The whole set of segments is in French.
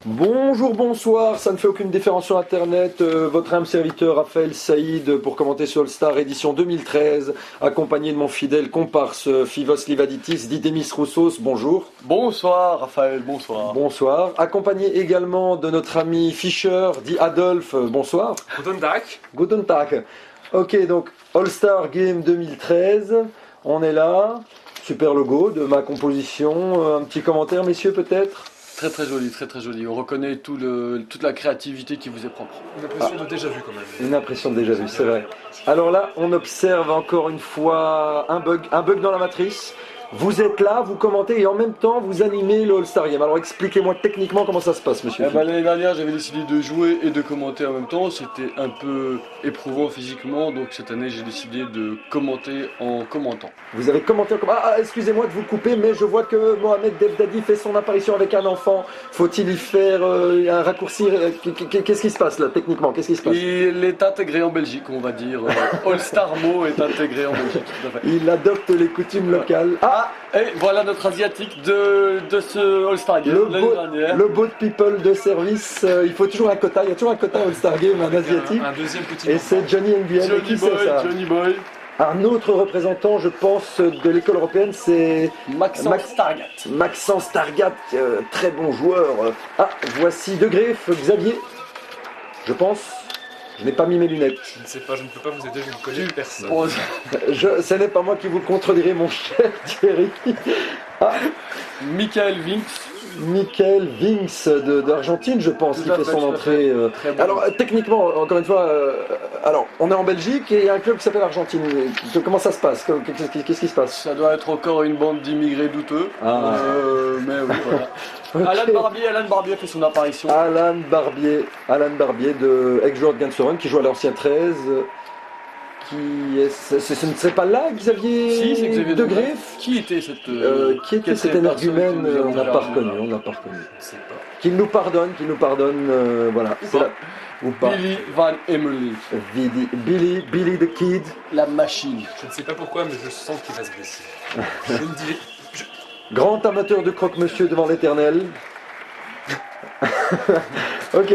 Bonjour, bonsoir, ça ne fait aucune différence sur internet. Votre âme serviteur Raphaël Saïd pour commenter sur All-Star édition 2013, accompagné de mon fidèle comparse Fivos Livaditis, dit Demis Roussos. Bonjour. Bonsoir Raphaël, bonsoir. Bonsoir. Accompagné également de notre ami Fischer, dit Adolphe. Bonsoir. Guten Tag. Guten Tag. Ok, donc All-Star Game 2013, on est là. Super logo de ma composition. Un petit commentaire, messieurs, peut-être? Très très joli, très très joli. On reconnaît toute la créativité qui vous est propre. Une impression de déjà vu quand même. Une impression de déjà vu, c'est vrai. Alors là, on observe encore une fois un bug dans la matrice. Vous êtes là, vous commentez et en même temps vous animez le All-Star Game. Alors expliquez-moi techniquement comment ça se passe, monsieur. L'année dernière, j'avais décidé de jouer et de commenter en même temps. C'était un peu éprouvant physiquement, donc cette année, j'ai décidé de commenter en commentant. Vous avez commenté en excusez-moi de vous couper, mais je vois que Mohamed Devdadi fait son apparition avec un enfant. Faut-il y faire un raccourci? Qu'est-ce qui se passe là, techniquement? Qu'est-ce qui se passe? Il est intégré en Belgique, on va dire. All-Star Mo est intégré en Belgique, tout à fait. Il adopte les coutumes locales. Et voilà notre asiatique de ce All-Star Game l'année dernière. Le boat people de service, il faut toujours un quota, il y a toujours un quota All-Star Game, un asiatique. Un deuxième petit. Et c'est Johnny NBN. Johnny Qui Boy, c'est ça? Johnny Boy. Un autre représentant, je pense, de l'école européenne, c'est Maxence Stargat. Maxence Targat, très bon joueur. Voici De Greff, Xavier, je pense. Je n'ai pas mis mes lunettes. Je ne sais pas, je ne peux pas vous aider, je ne connais personne. Ce n'est pas moi qui vous contredirai, mon cher Thierry. Michael Vinks. Michael Vinks d'Argentine, je pense, qui fait son entrée. Bon. Alors, techniquement, encore une fois, alors, on est en Belgique et il y a un club qui s'appelle Argentine. Comment ça se passe? Qu'est-ce qui se passe? Ça doit être encore une bande d'immigrés douteux. Mais oui, voilà. Okay. Alan Barbier fait son apparition. Alan Barbier, de ex-joueur de Gansoren, qui joue à l'ancien 13. Ce ne serait pas là, Xavier? Si, c'est Xavier De Greff. Qui était cette énergumène? On n'a pas reconnu. Je ne sais pas. Qu'il nous pardonne, voilà. C'est là. Ou pas. Billy Van Emily. Billy the Kid. La machine. Je ne sais pas pourquoi, mais je sens qu'il va se blesser. Je ne dis. Grand amateur de croque-monsieur devant l'éternel. Ok.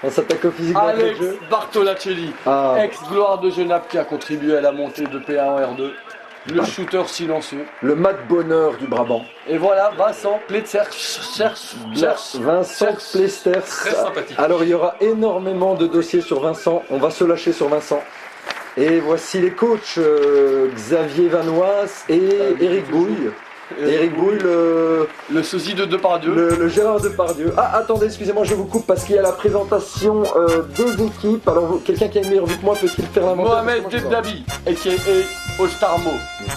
On s'attaque au physique dans le Alex jeu. Bartolacelli, ex-gloire de Genappe qui a contribué à la montée de P1 en R2. Le shooter silencieux. Le mat bonheur du Brabant. Et voilà, Vincent Pletser. Vincent Plesters. Très sympathique. Alors il y aura énormément de dossiers sur Vincent. On va se lâcher sur Vincent. Et voici les coachs Xavier Vanoise et Eric Bouille. Eric Bouille, le sosie de Depardieu. Le Gérard Depardieu. Attendez, excusez-moi, je vous coupe parce qu'il y a la présentation des équipes. Alors, quelqu'un qui a une meilleure vue que moi peut-il faire la montre? Mohamed Debdabi, a.k.a. All-Star Mo.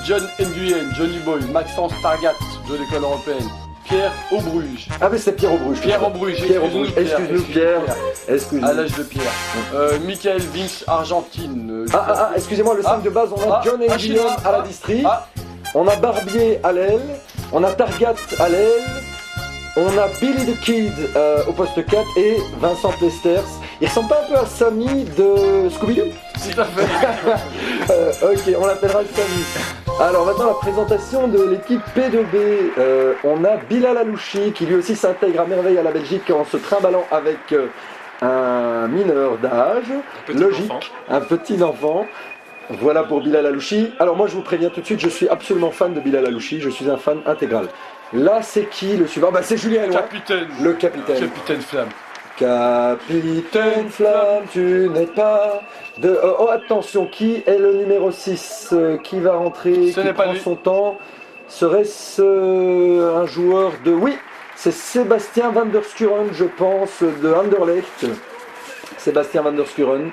John Nguyen, Johnny Boy, Maxence Targat de l'école européenne. Pierre Aubruge. Mais c'est Pierre Aubruge. Pierre Aubruge, excuse-nous Pierre. À l'âge de Pierre. Michael Vince, Argentine. Excusez-moi, le 5 de base, on a John Nguyen à la distrie. On a Barbier à l'aile, on a Targat à l'aile, on a Billy the Kid au poste 4 et Vincent Plesters. Il ressemble pas un peu à Sammy de Scooby-Doo? Tout à fait. Ok, on l'appellera Sammy. Alors maintenant la présentation de l'équipe P2B. On a Bilal Alouchi qui lui aussi s'intègre à merveille à la Belgique en se trimballant avec un mineur d'âge. Un petit enfant. Voilà pour Bilal Alouchi. Alors moi je vous préviens tout de suite, je suis absolument fan de Bilal Alouchi, je suis un fan intégral. Là c'est qui le suivant? C'est Julien Eloy. Capitaine. Le capitaine. Capitaine Flamme. Capitaine Flamme, tu n'es pas de... attention, qui est le numéro 6 qui va rentrer, qui prend son temps? Serait-ce un joueur de... Oui, c'est Sébastien Van der Schuren, je pense, de Anderlecht. Sébastien Van der Schuren.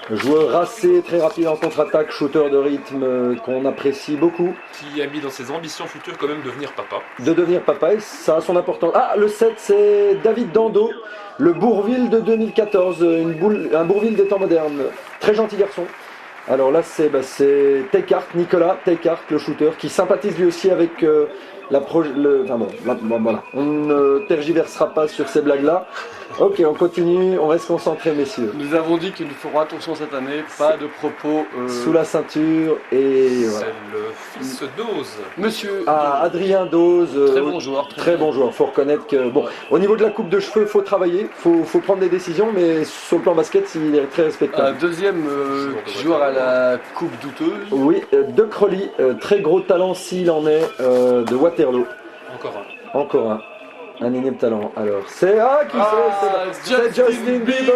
Joueur racé, très rapide en contre-attaque, shooter de rythme qu'on apprécie beaucoup. Qui a mis dans ses ambitions futures quand même devenir papa. De devenir papa, et ça a son importance. Le 7, c'est David Dando, le Bourville de 2014, un Bourville des temps modernes. Très gentil garçon. Alors là, c'est Teikart, Nicolas Teikart, le shooter, qui sympathise lui aussi avec Enfin bon, voilà. On ne tergiversera pas sur ces blagues-là. Ok, on continue, on reste concentrés, messieurs. Nous avons dit que nous ferons attention cette année, pas de propos... Sous la ceinture et voilà. C'est le fils d'Oz. Monsieur... Adrien Dose. Très bon joueur. Très bon joueur. Faut reconnaître que... Bon, au niveau de la coupe de cheveux, faut travailler, faut prendre des décisions, mais sur le plan basket, il est très respectable. Deuxième joueur à la coupe douteuse. Oui, De Crowley, très gros talent s'il en est, de Waterloo. Encore un. Un énième talent. Alors, c'est... c'est Justin Bieber.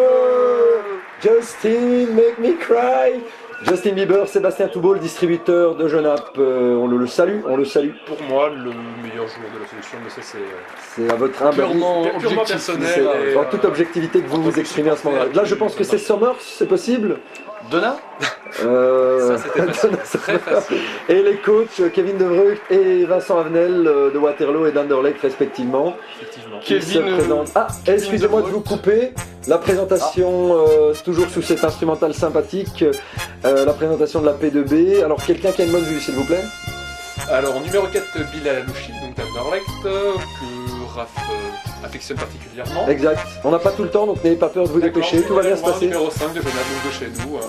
Justin, make me cry. Justin Bieber, Sébastien Toubeau, le distributeur de Genappe. On le salue, Pour moi, le meilleur joueur de la sélection, mais ça c'est à votre humble purement personnel. c'est en toute objectivité que vous vous exprimez à ce moment-là. Là, je pense que c'est Summers, c'est possible. Donna Ça, c'était facile. Très facile. Et les coachs Kevin De Vreugd et Vincent Avenel de Waterloo et d'Anderlecht respectivement. Effectivement. Qui se présentent. Excusez-moi de vous couper. La présentation, toujours sous cet instrumental sympathique, la présentation de la P2B. Alors quelqu'un qui a une bonne vue, s'il vous plaît. Alors numéro 4, Bilal Alouchi, donc d'Anderlecht, que Raph affectionne particulièrement. Exact. On n'a pas tout le temps, donc n'ayez pas peur de vous dépêcher, tout va bien se passer. Numéro 5 de Genappe, donc de chez nous, un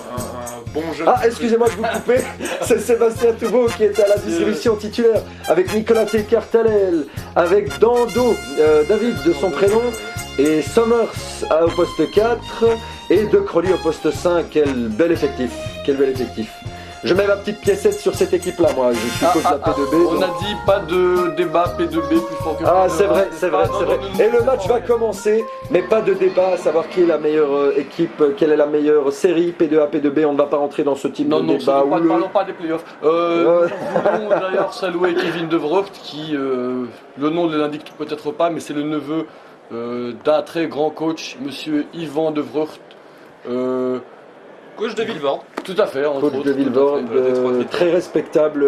bon jeune. Excusez-moi de vous couper, c'est Sébastien Toubeau qui est à la distribution titulaire, avec Nicolas Técartalel, avec Dando, David de son prénom, et Summers au poste 4, et De Crowley au poste 5. Quel bel effectif, quel bel effectif. Je mets ma petite piécette sur cette équipe-là, moi. Je suis coach de la P2B. On a dit pas de débat P2B plus fort que P2A. C'est vrai, c'est vrai, c'est vrai. Et le match va commencer, mais pas de débat à savoir qui est la meilleure équipe, quelle est la meilleure série, P2A, P2B. On ne va pas rentrer dans ce type de débat. Non, parlons pas des playoffs. Nous voulons d'ailleurs saluer Kevin De Vreugd, qui, le nom ne l'indique peut-être pas, mais c'est le neveu d'un très grand coach, monsieur Yvan De Vreugd. Coach de Villevorde. Tout à fait, coach de Villevorde, très respectable.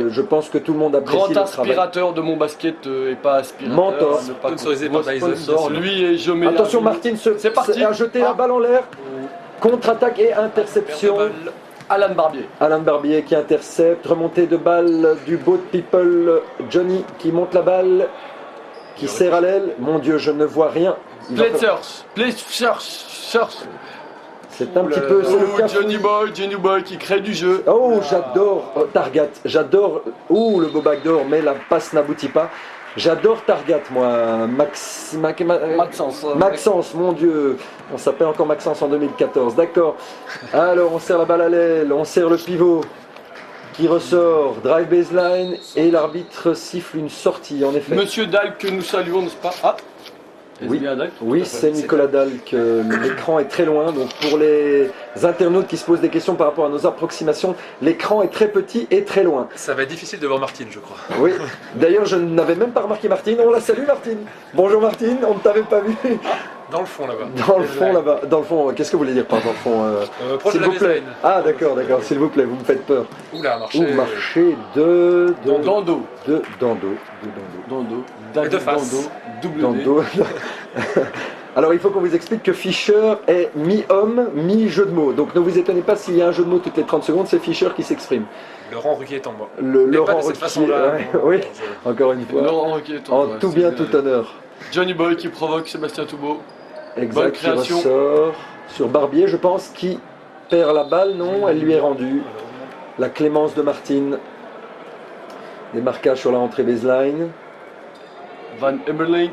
Je pense que tout le monde apprécie le travail. Grand aspirateur de mon basket et pas aspirateur. Mentor. Sponsorisé par Dyson. Lui et je mets. Attention, Martin c'est parti. A jeté la balle en l'air. Contre-attaque et interception. Alan Barbier. Alan Barbier qui intercepte. Remontée de balle du Boat People. Johnny qui monte la balle. Qui serre à l'aile. Mon Dieu, je ne vois rien. C'est un petit peu. Johnny Boy qui crée du jeu. Oh, j'adore Targat. J'adore. Le beau backdoor, mais la passe n'aboutit pas. J'adore Targat, moi. Maxence, mon Dieu. On s'appelle encore Maxence en 2014. D'accord. Alors, on serre la balle à l'aile. On serre le pivot qui ressort. Drive baseline. Et l'arbitre siffle une sortie, en effet. Monsieur Dahl, que nous saluons, n'est-ce pas? Oui, c'est Nicolas Dahlke. L'écran est très loin, donc pour les internautes qui se posent des questions par rapport à nos approximations, l'écran est très petit et très loin. Ça va être difficile de voir Martine, je crois. Oui, d'ailleurs je n'avais même pas remarqué Martine. On la salue, Martine. Bonjour Martine, on ne t'avait pas vu. Dans le fond là-bas. Dans le fond, qu'est-ce que vous voulez dire par dans le fond proche s'il de la vous plaît. baseline. D'accord, s'il vous plaît, vous me faites peur. Marché de Dando. Et de face. Dando. Alors il faut qu'on vous explique que Fischer est mi-homme, mi-jeu de mots. Donc ne vous étonnez pas s'il y a un jeu de mots toutes les 30 secondes, c'est Fischer qui s'exprime. Laurent Ruquier est en moi. Laurent Ruquier, oui, encore une fois. Laurent Ruquier en tout bien, tout honneur. Johnny Boy qui provoque Sébastien Toubeau. Exact, qui ressort sur Barbier, je pense, qui perd la balle. Non, elle lui est rendue. La clémence de Martine. Des marquages sur la rentrée baseline. Van Emmerling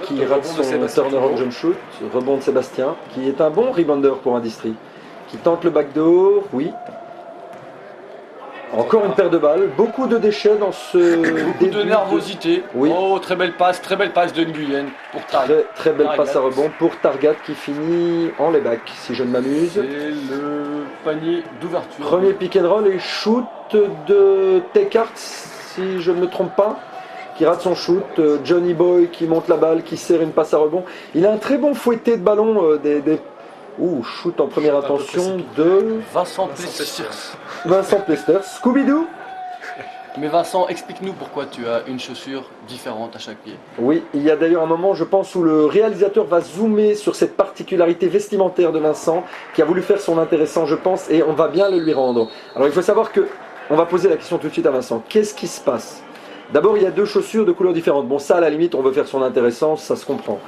qui rate son turner jump shoot. Rebond de Sébastien, qui est un bon rebounder pour Industrie. Qui tente le backdoor, oui. Encore une paire de balles, beaucoup de déchets dans ce beaucoup de nervosité. Oui. Oh, très belle passe de Nguyen pour Targat. Très belle passe à rebond pour Targat qui finit en layback, si je ne m'amuse. C'est le panier d'ouverture. Premier pick and roll et shoot de Tekart, si je ne me trompe pas, qui rate son shoot. Johnny Boy qui monte la balle, qui serre une passe à rebond. Il a un très bon fouetté de ballon, shoot en première intention de Vincent Plessiers. Vincent Plessiers. Scooby-Doo. Mais Vincent, explique-nous pourquoi tu as une chaussure différente à chaque pied. Oui, il y a d'ailleurs un moment, je pense, où le réalisateur va zoomer sur cette particularité vestimentaire de Vincent, qui a voulu faire son intéressant, je pense, et on va bien le lui rendre. Alors il faut savoir que, on va poser la question tout de suite à Vincent. Qu'est-ce qui se passe D'abord, il y a 2 chaussures de couleurs différentes. Bon, ça, à la limite, on veut faire son intéressant, ça se comprend.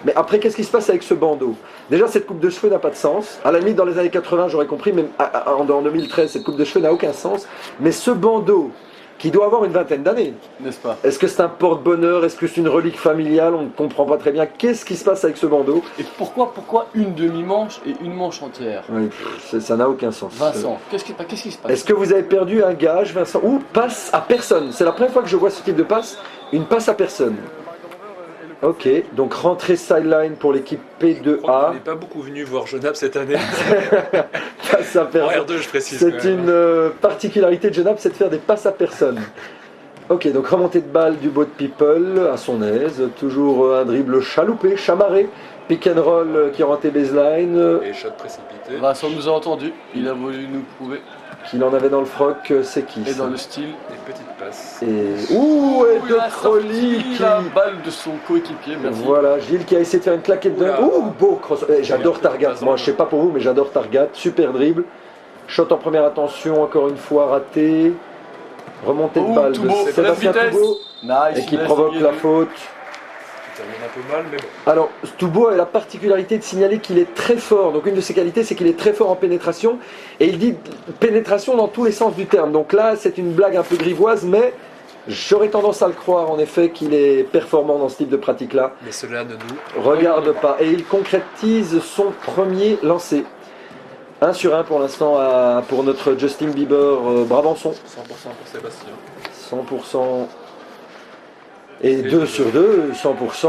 Mais après, qu'est-ce qui se passe avec ce bandeau? Déjà, cette coupe de cheveux n'a pas de sens. À la limite, dans les années 80, j'aurais compris, mais en 2013, cette coupe de cheveux n'a aucun sens. Mais ce bandeau, qui doit avoir une vingtaine d'années, n'est-ce pas? est-ce que c'est un porte-bonheur? Est-ce que c'est une relique familiale? On ne comprend pas très bien. Qu'est-ce qui se passe avec ce bandeau? Et pourquoi une demi-manche et une manche entière? Oui, ça n'a aucun sens. Vincent, qu'est-ce qui se passe? Est-ce que vous avez perdu un gage, Vincent? Ou passe à personne? C'est la première fois que je vois ce type de passe. Une passe à personne. Ok, donc rentrée sideline pour l'équipe P2A. On n'est pas beaucoup venu voir Genappe cette année. Passe à En personne. R2, je précise. C'est une particularité de Genappe, c'est de faire des passes à personne. Ok, donc remontée de balle du Boat People à son aise. Toujours un dribble chaloupé, chamarré. Pick and roll qui rentre baseline. Et shot précipité. Vincent nous a entendu, il a voulu nous prouver. Qu'il en avait dans le froc, c'est qui Et ça? dans le style. Des petites passes. Et... Ouh, et Il de a Crowley sorti qui... la balle de son coéquipier, merci. Voilà, Gilles qui a essayé de faire une claquette de... Oula. Ouh, beau cross. J'adore Targat, moi je sais pas pour vous, mais j'adore Targat. Super dribble. Shot en première attention, encore une fois raté. Remontée de Oh, balle de Toubeau, Sébastien pleine vitesse. Toubeau. Nice, Et qui laisse provoque gagner. la faute. Ça termine un peu mal, mais bon. Alors, Toubeau a la particularité de signaler qu'il est très fort. Donc, une de ses qualités, c'est qu'il est très fort en pénétration. Et il dit pénétration dans tous les sens du terme. Donc là, c'est une blague un peu grivoise, mais j'aurais tendance à le croire, en effet, qu'il est performant dans ce type de pratique-là. Mais cela ne nous. Regarde pas. Et il concrétise son premier lancer. 1 sur 1 pour l'instant pour notre Justin Bieber Brabançon. 100% pour Sébastien. 100%. Et 2 sur 2, 100%.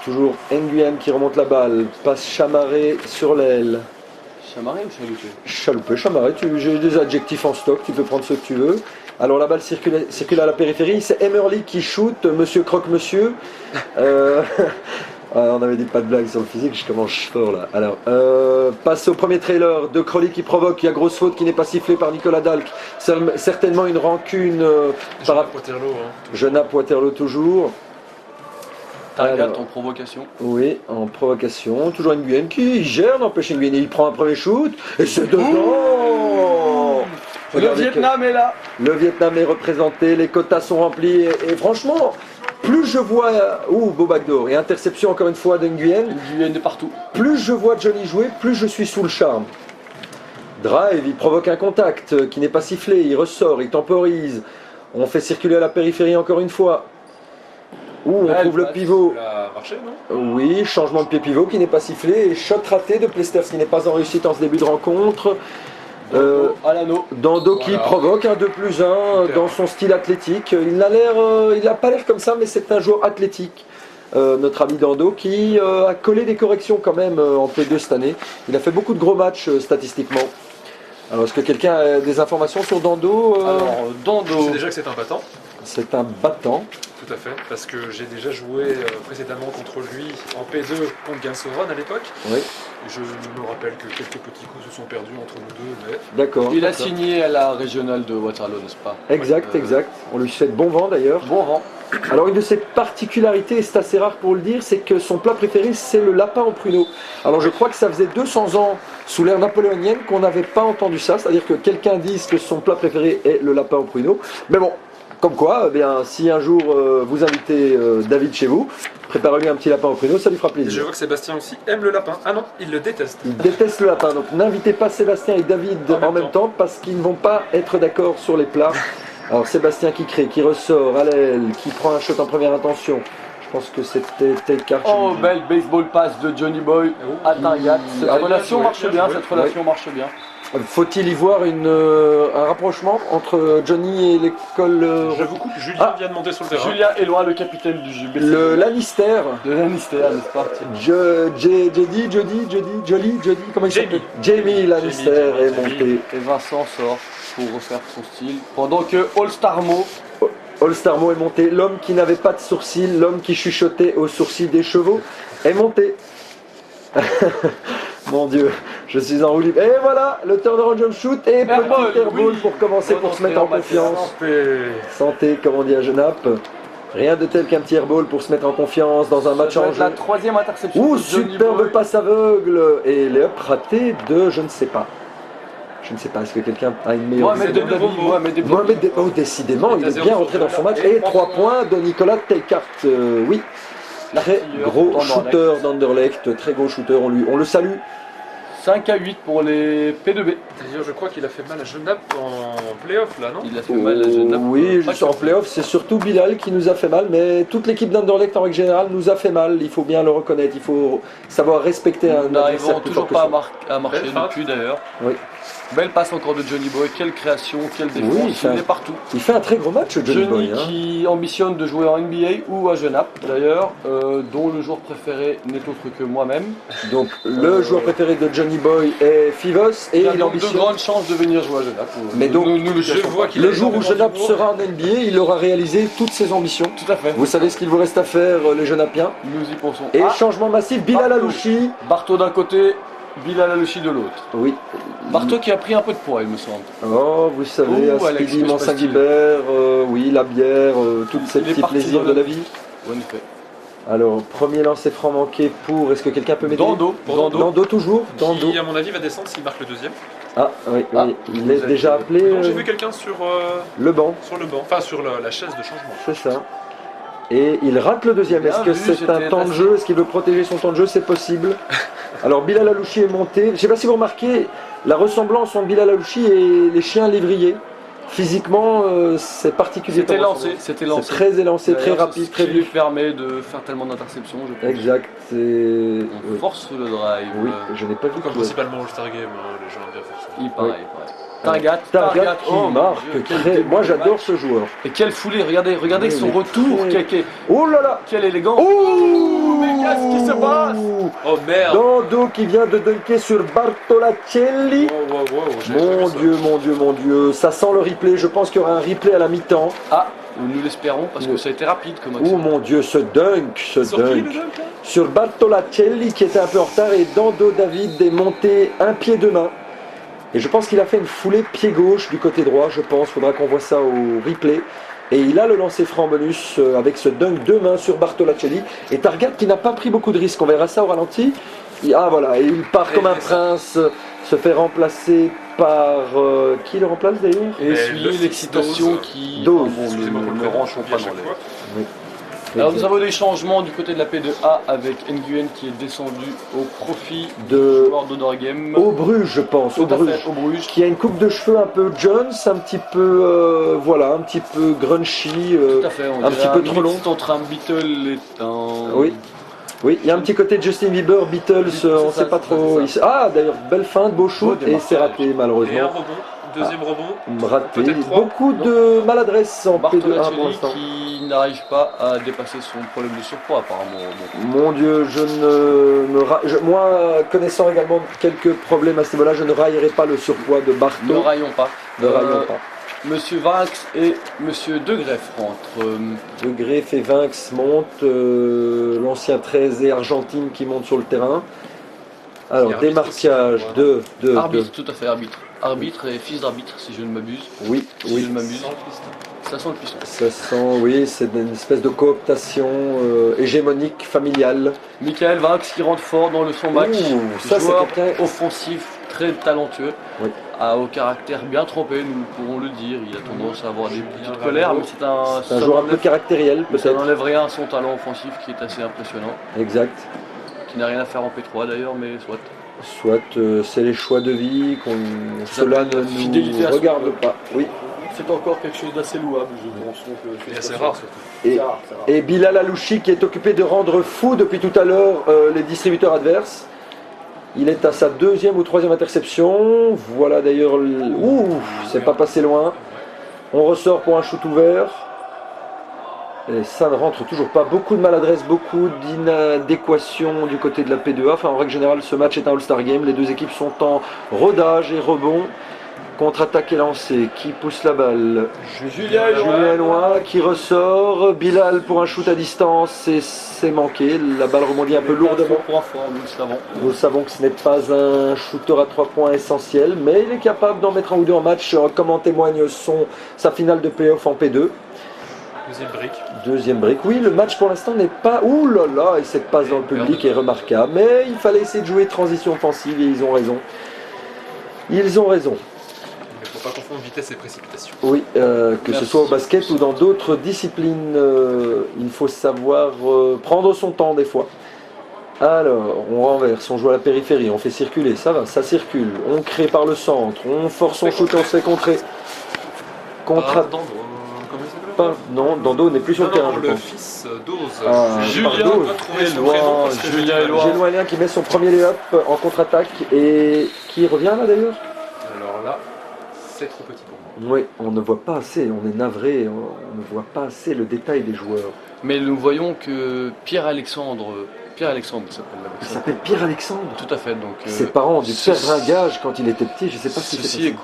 Toujours Nguyen qui remonte la balle. Passe chamarré sur l'aile. Chamarré ou chaloupé? Chaloupé, chamarré. J'ai des adjectifs en stock, tu peux prendre ce que tu veux. Alors la balle circule à la périphérie. C'est Emerly qui shoot. Monsieur croque-monsieur. On avait dit pas de blague sur le physique, je commence fort là. Alors, passe au premier trailer de Crowley qui provoque, il y a grosse faute qui n'est pas sifflée par Nicolas Dalk. Certainement une rancune par rapport Waterloo, hein. Genappe Waterloo toujours. Targat Alors, en provocation. oui, en provocation. Toujours Nguyen qui gère, n'empêche Nguyen. Il prend un premier shoot et c'est dedans. Le Regardez Vietnam est là. le Vietnam est représenté, les quotas sont remplis et franchement, plus je vois, beau backdoor et interception encore une fois d'Nguyen, Nguyen de partout. plus je vois Johnny jouer, plus je suis sous le charme. Drive, il provoque un contact qui n'est pas sifflé, il ressort, il temporise. On fait circuler à la périphérie encore une fois. On Belle trouve le passe. pivot. Ça a marché, non? Oui, changement de pied pivot qui n'est pas sifflé et shot raté de Plesters qui n'est pas en réussite en ce début de rencontre. À l'anneau. Dando qui Voilà. provoque un 2+1 Super. dans son style athlétique. Il n'a pas l'air comme ça, mais c'est un joueur athlétique. Notre ami Dando qui a collé des corrections quand même en P2 cette année. Il a fait beaucoup de gros matchs statistiquement. Alors est-ce que quelqu'un a des informations sur Dando Alors, Je Dando. sais déjà que c'est un battant. C'est un battant. Tout à fait, parce que j'ai déjà joué précédemment contre lui en P2 contre Gansoron à l'époque. Oui, Je me rappelle que quelques petits coups se sont perdus entre nous deux, mais d'accord. Il a d'accord. signé à la régionale de Waterloo, n'est-ce pas? Exact, exact. On lui souhaite bon vent d'ailleurs. Bon vent. Alors une de ses particularités, et c'est assez rare pour le dire, c'est que son plat préféré c'est le lapin au pruneau. Alors je crois que ça faisait 200 ans sous l'ère napoléonienne qu'on n'avait pas entendu ça, c'est-à-dire que quelqu'un dise que son plat préféré est le lapin au pruneau. Mais bon, comme quoi, eh bien, si un jour vous invitez David chez vous, préparez-lui un petit lapin au pruneau, ça lui fera je plaisir. vois que Sébastien aussi aime le lapin. Ah non, il le déteste. Il déteste le lapin, donc n'invitez pas Sébastien et David en même temps parce qu'ils ne vont pas être d'accord sur les plats. Alors Sébastien qui crée, qui ressort à l'aile, qui prend un shot en première intention. Je pense que c'était Ted Karch. Oh, belle baseball pass de Johnny Boy à Targat. Cette Ah, relation bien marche joué, bien, bien cette joué. relation marche bien. Faut-il y voir un rapprochement entre Johnny et l'école Je vous coupe, Julien Ah. vient de monter sur le terrain. Julien Éloi, le capitaine du JB. le Lannister De Lannister, n'est-ce pas? Jody, comment il s'appelle? Jamie Lannister est monté. Et Vincent sort pour refaire son style. Pendant que All Star Mo, All-Star Mo est monté. L'homme qui n'avait pas de sourcils, l'homme qui chuchotait aux sourcils des chevaux, est monté. Mon Dieu, je suis en roue libre. Et voilà, le turnaround jump shoot et Airball, petit airball oui. pour commencer, pour se mettre en Bonne entrée en confiance. Santé. Santé, comme on dit à Genappe. Rien de tel qu'un petit airball pour se mettre en confiance dans un match ça doit en être jeu. la troisième interception. Ouh, de Johnny superbe Boy. passe aveugle. Et les up raté de je ne sais pas. Je ne sais pas, est-ce que quelqu'un a une meilleure Mohamed idée? Deblavi. Mohamed Deblavi, décidément, il est bien rentré dans son match. Et 3 points de Nicolas Telkart, oui. Très gros shooter d'Anderlecht, très gros shooter, on le salue. 5-8 pour les P2B. D'ailleurs, je crois qu'il a fait mal à Genappe en playoff là, non? Il a fait mal à Genappe. Oui, juste en playoff, c'est surtout Bilal qui nous a fait mal, mais toute l'équipe d'Anderlecht en règle générale nous a fait mal, il faut bien le reconnaître, il faut savoir respecter un Nous n'arrivons adversaire plus toujours fort que pas soi. à marcher depuis d'ailleurs. Oui. Belle passe encore de Johnny Boy, quelle création, quelle défense, Oui, il est partout. Il fait un très gros match, Johnny Boy. Qui ambitionne de jouer en NBA ou à Genappe d'ailleurs, dont le joueur préféré n'est autre que moi-même. Donc le joueur préféré de Johnny Boy est Fivos et Il a il donc ambitionne. de grandes chances de venir jouer à Genappe. Mais donc, le jour où Genappe sera en NBA, il aura réalisé toutes ses ambitions. Tout à fait. Vous savez ce qu'il vous reste à faire, les Genappiens. Nous y pensons. Et changement massif, Bilal Alouchi. Barto d'un côté, Bilal Alouchi de l'autre. Oui. Barto qui a pris un peu de poids, il me semble. Oh, vous savez, Oh, à Alex, Speedy, que se Mont-Saint-Guibert, oui, la bière, tous ces Il est petits parti plaisirs dans de le- la vie. En effet. Alors, premier lancer franc manqué pour. Est-ce que quelqu'un peut m'aider? Dando toujours. Dando. Qui, à mon avis, va descendre s'il marque le deuxième. Ah, oui, Ah, oui. Il est déjà appelé. Non, j'ai vu quelqu'un sur Le banc, le banc, enfin sur la chaise de changement. c'est ça. Et il rate le deuxième. Bien Est-ce que vu, c'est un j'étais temps de assez- jeu? Est-ce qu'il veut protéger son temps de jeu? C'est possible. Alors Bilal Alouchi est monté. Je ne sais pas si vous remarquez la ressemblance entre Bilal Alouchi et les chiens lévriers. Physiquement, c'est particulier. C'était comme lancé, ressemblance. c'était lancé. C'est très élancé, très D'ailleurs, rapide, c'est très ce qui lui vif. permet de faire tellement d'interceptions, je pense. Exact. C'est. On Oui. force le drive. Oui, je n'ai pas vu Comme que- principalement All-Star Game, les gens aiment bien faire ça. Il paraît, il paraît. Targat Qui oh, mon marque. Dieu, quel Très... début Moi de j'adore match. ce joueur. Et quelle foulée, regardez Oui, son il est retour, très- Oh là là. quelle élégance. Oh, mais qu'est-ce qui se passe? Oh merde! Dando qui vient de dunker sur Bartolacelli. Mon Dieu, ça sent le replay. Je pense qu'il y aura un replay à la mi-temps. Ah, nous l'espérons parce que ça a été rapide comme Oh action. mon Dieu, ce dunk, Sur qui, le dunk, là? sur Bartolacelli qui était un peu en retard et Dando David est monté un pied de main. Et je pense qu'il a fait une foulée pied gauche du côté droit, je pense. Faudra qu'on voit ça au replay. Et il a le lancer franc bonus avec ce dunk de main sur Bartolacelli. Et Targat qui n'a pas pris beaucoup de risques. On verra ça au ralenti. Ah voilà, et il part comme un prince, se fait remplacer par... qui le remplace d'ailleurs? Et essuyez le l'excitation Dose. qui... Dose. Bon, Excusez-moi pour ne le rangeons pas à dans chaque les... fois. Oui. Alors nous avons des changements du côté de la P2A avec Nguyen qui est descendu au profit De- du joueur d'Odor Game. Au Bruges, je pense, au Tout à Bruges. fait, au Bruges. Qui a une coupe de cheveux un peu Jones, un petit peu, voilà, un petit peu grunchy. Tout à fait, on un dirait petit peu trop mix long. entre un Beatle et un... Oui. Oui, il y a un petit côté Justin Bieber, Beatles, C'est on ne ça, sait pas c'est trop. ça. Ah, d'ailleurs, belle feinte, beau shoot, Beau et c'est raté Et un malheureusement. rebond, deuxième rebond. Raté. Peut-être trois. Beaucoup de maladresse en P2A pour Bartolacelli l'instant. qui n'arrive pas à dépasser son problème de surpoids apparemment. Donc, Mon Dieu, je ne me moi, connaissant également quelques problèmes à ce niveau-là, je ne raillerai pas le surpoids de ne Barto. raillons pas. Ne raillons pas. Monsieur Vax et Monsieur Degreff rentrent. De Greff et Vinx montent, l'ancien 13 et Argentine qui monte sur le terrain. Alors, Et arbitre démarquage aussi, de... Arbitre, tout à fait, arbitre. Arbitre et fils d'arbitre, si je ne m'abuse. Oui, Si je oui. ne m'abuse. Ça sent le piston. Ça sent, oui, c'est une espèce de cooptation hégémonique, familiale. Michael Vax qui rentre fort dans son match. Ouh, ça, c'est Joueur quelqu'un- offensif très talentueux. Oui. Au caractère bien trempé, nous pourrons le dire. Il a tendance à avoir des petites colères, mais c'est un C'est un joueur un peu caractériel, mais ça peut-être. n'enlève rien à son talent offensif qui est assez impressionnant. Exact. Qui n'a rien à faire en P3 d'ailleurs, mais soit. Soit c'est les choix de vie, cela ne s'appelle fidélité à nous son regarde club. pas. Oui. C'est encore quelque chose d'assez louable, je pense. Et assez rare surtout. Et, et Bilal Alouchi qui est occupé de rendre fou depuis tout à l'heure les distributeurs adverses. Il est à sa deuxième ou troisième interception. Voilà d'ailleurs. Ouh, c'est pas passé loin. On ressort pour un shoot ouvert. Et ça ne rentre toujours pas. Beaucoup de maladresse, beaucoup d'inadéquation du côté de la P2A. Enfin, en règle générale, ce match est un All-Star Game. Les deux équipes sont en rodage et rebond. Contre-attaque et lancé. Qui pousse la balle? Julien Julien Loin qui ressort. Bilal pour un shoot à distance. Et c'est manqué. La balle rebondit un peu lourdement. Point fort, nous le savons. Nous savons que ce n'est pas un shooter à 3 points essentiel. Mais il est capable d'en mettre un ou deux en match. Comme en témoigne sa finale de playoff en P2. Deuxième brique. Deuxième brique. Oui, le match pour l'instant n'est pas... Ouh là là, et cette passe dans le public est remarquable. Mais il fallait essayer de jouer transition offensive et ils ont raison. Ils ont raison. pas confondre vitesse et précipitation. Oui, que ce soit au basket ou dans d'autres disciplines, il faut savoir prendre son temps des fois. Alors, on renverse, on joue à la périphérie, on fait circuler, ça va, ça circule. On crée par le centre, on force son shoot, on se fait contrer. Non, Dando n'est plus sur le terrain. Le fils d'Oz. Julien doit trouver son prénom. Julien Éloi qui met son premier lay-up en contre-attaque et qui revient là d'ailleurs. Alors là, c'est trop petit pour moi. Oui, on ne voit pas assez, on est navré, on ne voit pas assez le détail des joueurs. Mais nous voyons que Pierre-Alexandre Il s'appelle Pierre-Alexandre. Tout à fait. Donc, ses parents ont dû perdre un gage quand il était petit, je ne sais pas si ceci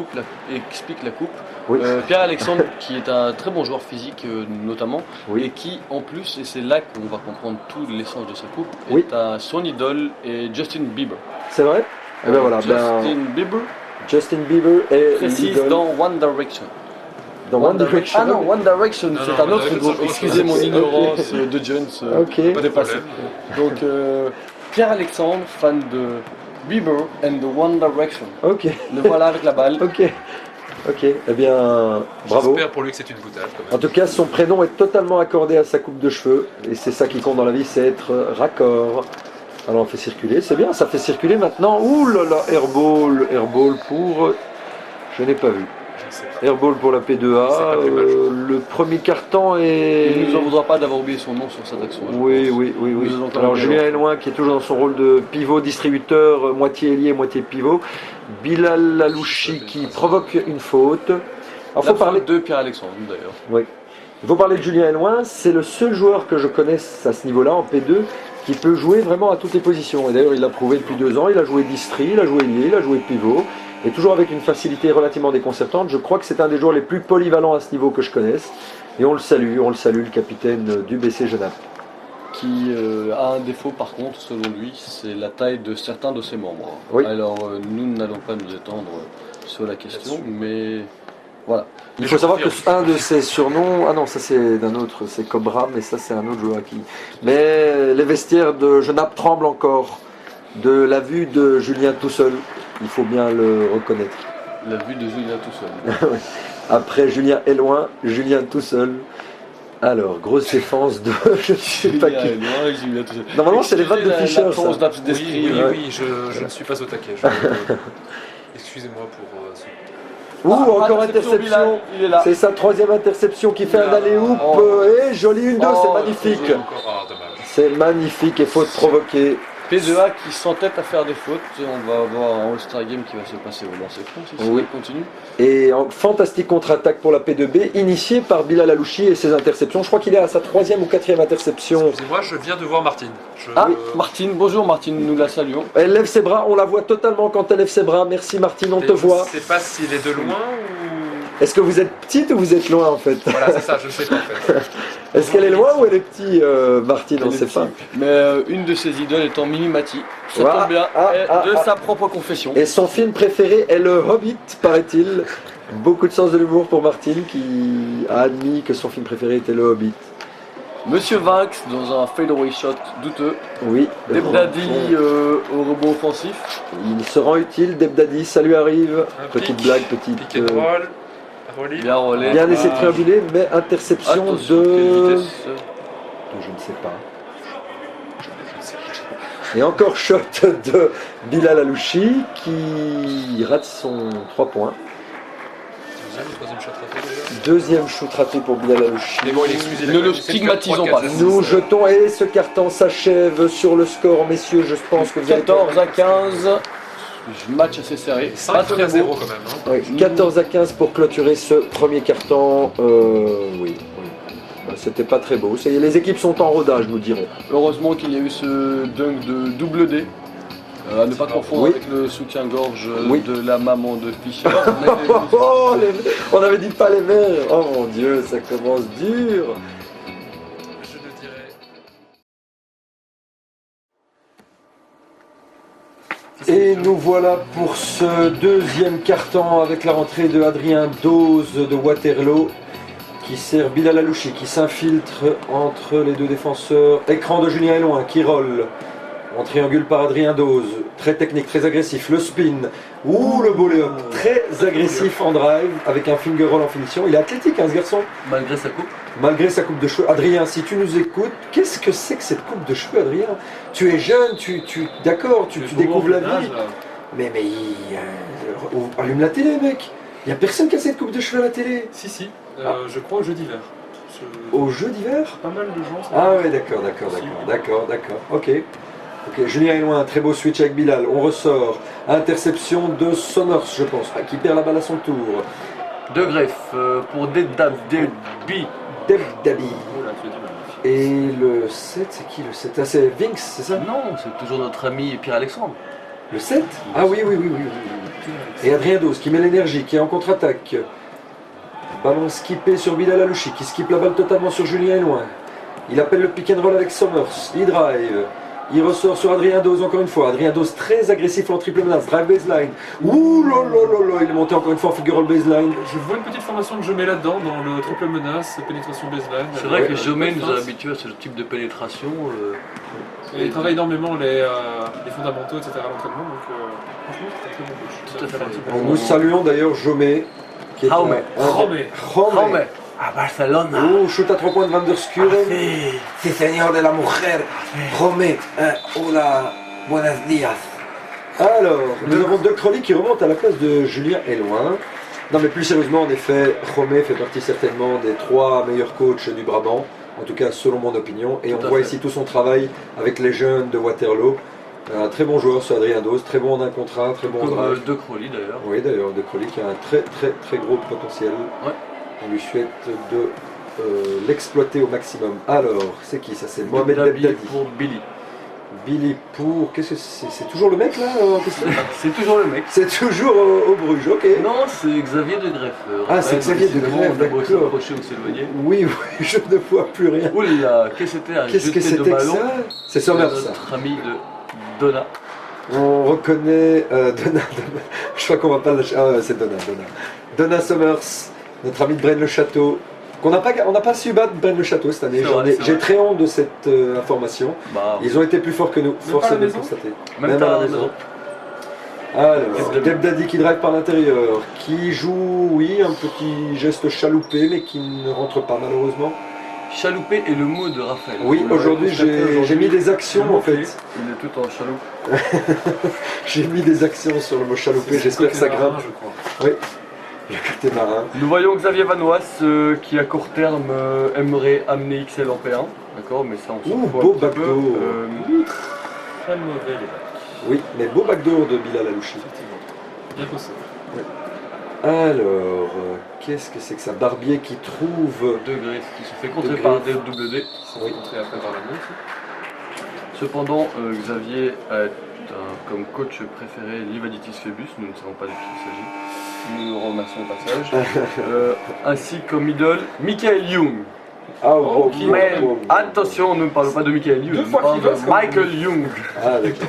explique la coupe. Oui. Pierre-Alexandre, qui est un très bon joueur physique notamment, oui. et qui en plus, et c'est là qu'on va comprendre tout l'essence de sa coupe, oui. est son idole est Justin Bieber. C'est vrai. Et ben voilà, Justin Bieber est précise dans One Direction. Dans One Direction. Ah non, One Direction, c'est un autre groupe. Excusez mon ignorance de Jones. Pas dépassé. Donc, Pierre-Alexandre, fan de Bieber and the One Direction. Ok. Le voilà avec la balle. Ok. Eh bien, bravo. J'espère pour lui que c'est une boutade. Quand même. En tout cas, son prénom est totalement accordé à sa coupe de cheveux. Et c'est ça qui compte dans la vie, c'est être raccord. Alors on fait circuler, c'est bien, ça fait circuler maintenant. Ouh là là, airball pour... Je n'ai pas vu. Airball pour la P2A, le premier carton est... Il ne nous en voudra pas d'avoir oublié son nom sur cette action. Oui. Alors Julien Elouin qui est toujours dans son rôle de pivot distributeur, moitié ailier, moitié pivot. Bilal Lalouchi qui provoque une faute. Il faut parler de Pierre-Alexandre d'ailleurs. Oui. Il faut parler de Julien Elouin, c'est le seul joueur que je connaisse à ce niveau-là, en P2, qui peut jouer vraiment à toutes les positions. Et d'ailleurs il l'a prouvé depuis 2 ans, il a joué distri, il a joué ailier, il a joué pivot. Et toujours avec une facilité relativement déconcertante. Je crois que c'est un des joueurs les plus polyvalents à ce niveau que je connaisse. Et on le salue, le capitaine du BC Genappe. Qui a un défaut par contre, selon lui, c'est la taille de certains de ses membres. Oui. Alors nous n'allons pas nous étendre sur la question, mais voilà. Il faut savoir que un de ses surnoms, ah non ça c'est d'un autre, c'est Cobra, mais ça c'est un autre joueur à qui. Mais les vestiaires de Genappe tremblent encore de la vue de Julien tout seul. Il faut bien le reconnaître. La vue de Julien tout seul. Après Julien est loin, Julien tout seul. Alors, grosse défense de... je ne sais pas qui. Julien tout seul. Normalement, c'est les vannes de Fischer. Oui, je ne suis pas au taquet. Excusez-moi pour ce... encore interception. C'est sa 3e interception qui fait un alley-oop. Et joli 1-2, c'est magnifique. C'est magnifique et faute provoquée. P2A qui s'entête à faire des fautes. On va avoir un All-Star Game qui va se passer au lancer franc si ça continue. Et en fantastique contre-attaque pour la P2B, initiée par Bilal Alouchi et ses interceptions. Je crois qu'il est à sa 3e ou 4e interception. Excusez-moi, je viens de voir Martine. Martine, bonjour Martine, nous la saluons. Elle lève ses bras, on la voit totalement quand elle lève ses bras. Merci Martine, on te voit. Je ne sais pas s'il est de loin ou... Est-ce que vous êtes petite ou vous êtes loin en fait? Voilà, c'est ça, je ne sais pas en fait. Est-ce qu'elle est loin ou elle est petite, Martine? On ne sait pas. Mais une de ses idoles étant Mimi Mati, ça tombe bien, de sa propre confession. Et son film préféré est Le Hobbit, paraît-il. Beaucoup de sens de l'humour pour Martine qui a admis que son film préféré était Le Hobbit. Monsieur Vanks dans un fadeaway shot douteux. Oui. Debdadi au rebond offensif. Il se rend utile, Debdadi, ça lui arrive. Petite blague, petite... Bien relais. Bien essayé de trianguler, mais interception attention, de... Je ne sais pas. Et encore shot de Bilal Alouchi qui rate son 3 points. Deuxième shoot raté pour Bilal Alouchi. Ne le stigmatisons pas. Nous jetons et ce carton s'achève sur le score, messieurs. Je pense que vous avez 14-15. Match assez serré. 5 très 0 quand même. Oui, 14-15 pour clôturer ce premier carton. Oui. C'était pas très beau. Les équipes sont en rodage, nous dirons. Heureusement qu'il y a eu ce dunk de double D. À ne pas confondre avec le soutien-gorge de la maman de Fischer. On avait dit pas les mères. Oh mon Dieu, ça commence dur. Je le dirais. Et nous voilà pour ce deuxième carton avec la rentrée de Adrien Dose de Waterloo qui sert Bilal Alouchi qui s'infiltre entre les deux défenseurs. Écran de Julien Elouin qui roll. On triangule par Adrien Dose, très technique, très agressif. Le spin, le volley-up, très agressif en drive, avec un finger roll en finition. Il est athlétique, hein, ce garçon. Malgré sa coupe. Malgré sa coupe de cheveux. Adrien, si tu nous écoutes, qu'est-ce que c'est que cette coupe de cheveux, Adrien? Tu es jeune, d'accord, tu découvres la vie. Mais allume la télé, mec. Il n'y a personne qui a cette coupe de cheveux à la télé. Si, je crois au jeu d'hiver. Au jeu d'hiver? Pas mal de gens. Ah ouais, d'accord. Ok. Julien est loin, très beau switch avec Bilal. On ressort. Interception de Somers, je pense, qui perd la balle à son tour. De greffe pour Debdabi. Et le 7, c'est qui le 7? Ah, c'est Vinks, c'est ça? Non, c'est toujours notre ami Pierre-Alexandre. Le 7? Ah oui. Et Adrien Dose qui met l'énergie, qui est en contre-attaque. Ballon skippé sur Bilal Alouchi, qui skippe la balle totalement sur Julien est loin. Il appelle le pick and roll avec Somers. Il drive. Il ressort sur Adrien Dose encore une fois. Adrien Dose très agressif en triple menace. Drive baseline. Ouh là là. Il est monté encore une fois en figure roll baseline. Je vois une petite formation que je mets là-dedans, dans le triple menace, pénétration baseline. C'est vrai que Jomé nous a habitués à ce type de pénétration. Et il travaille énormément les fondamentaux, etc. à l'entraînement. Donc franchement, c'est un très bon coach. Tout à fait. Nous saluons d'ailleurs Jomé. Jaume. À Barcelone. Shoot à 3 points de Van der Schuren. Sí, señor de la mujer. Jome. Hola. Buenos días. Alors, nous avons Doug Crowley qui remonte à la place de Julien Eloin. Non mais plus sérieusement, en effet, Jomé fait partie certainement des 3 meilleurs coachs du Brabant. En tout cas, selon mon opinion. Et on voit ici tout son travail avec les jeunes de Waterloo. Un très bon joueur, ce Adrien Dose, très bon en un contre un, très bon en drive. De Crowley d'ailleurs. Oui, d'ailleurs, De Crowley qui a un très gros potentiel. Ouais. On lui souhaite de l'exploiter au maximum. Alors, c'est qui ça? C'est Mohamed Debdadi. Pour Billy. Billy pour... Qu'est-ce que c'est? C'est toujours le mec là? C'est toujours le mec. C'est toujours au Bruges, ok. Non, c'est Xavier de Greffe. Ah, c'est Xavier de Greffe, d'accord. On a s'approcher ou s'éloigner. Oui, je ne vois plus rien. Oula, qu'est-ce que c'était que ça? C'est Somers, ça. Notre ami de Donna. On reconnaît Donna. Je crois qu'on va pas... Ah, c'est Donna. Donna Somers, notre ami de Braine-le-Château. On n'a pas su battre Braine-le-Château cette année. J'ai très honte de cette information. Ils ont été plus forts que nous, force est de le constater. Même à la maison. Alors, Debdadi qui drive par l'intérieur, qui joue, oui, un petit geste chaloupé, mais qui ne rentre pas malheureusement. Chaloupé est le mot de Raphaël. Oui, aujourd'hui j'ai mis des actions en fait. Il est tout en chaloupe. J'ai mis des actions sur le mot chaloupé, j'espère que ça grimpe. Je crois. Oui. Le côté marin. Nous voyons Xavier Vanois qui à court terme aimerait amener XL en P1, d'accord, mais ça on s'en fout beau un petit peu. Très mauvais les bacs. Oui, mais beau backdoor de Bilal Alouchi. Bien possible. Ouais. Alors, qu'est-ce que c'est que ça? Barbier qui trouve... De Greffe qui se fait contrer par DWD. Oui. Contré après par la aussi. Cependant, Xavier a comme coach préféré Livaditis Phébus, nous ne savons pas de qui il s'agit. Nous le remercions au passage. Ainsi comme idole, Michael Young. Mais attention, ne parlons pas de Michael Young, nous parlons de Michael Young. Ah, d'accord.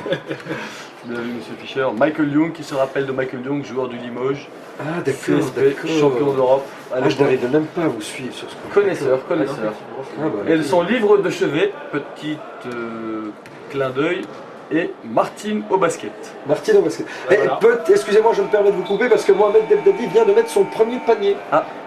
Bien vu, monsieur Fischer. Michael Young, qui se rappelle de Michael Young, joueur du Limoges. Ah, d'accord. Champion d'Europe. Je n'arrive même pas à vous suivre sur ce coup. Connaisseur. Et son livre de chevet, petit clin d'œil, et Martine au basket. Martine au basket. Excusez-moi, je me permets de vous couper parce que Mohamed Debdadi vient de mettre son premier panier.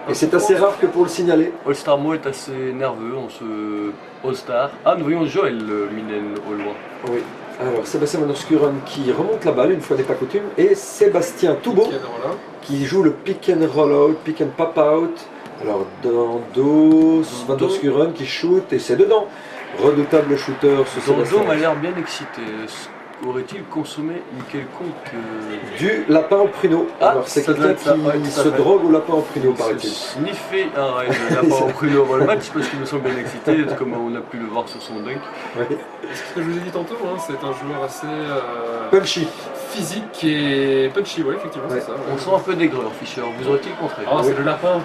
Et c'est assez rare que pour le signaler. All-Star Mo est assez nerveux en ce All-Star. Nous voyons Joël Minen au loin. Oui. Alors Sébastien Van der Schuren qui remonte la balle, une fois n'est pas coutume, et Sébastien Toubeau qui joue le pick and roll out, pick and pop out. Alors dans dos, Van der Schuren qui shoot et c'est dedans. Redoutable shooter ce Sébastien. Dondo m'a l'air bien excité. Aurait-il consommé une quelconque... Du lapin au pruneau. Alors c'est quelqu'un qui se drogue au lapin au pruneau, paraît-il. Sniffer un lapin au pruneau avant le match parce qu'il me semble bien excité, comme on a pu le voir sur son dunk. Oui. Ce que je vous ai dit tantôt, c'est un joueur assez... punchy. Physique et punchy, oui, effectivement, c'est ça. On sent un peu d'aigreur, Fischer. Vous aurait-il contré? C'est le lapin.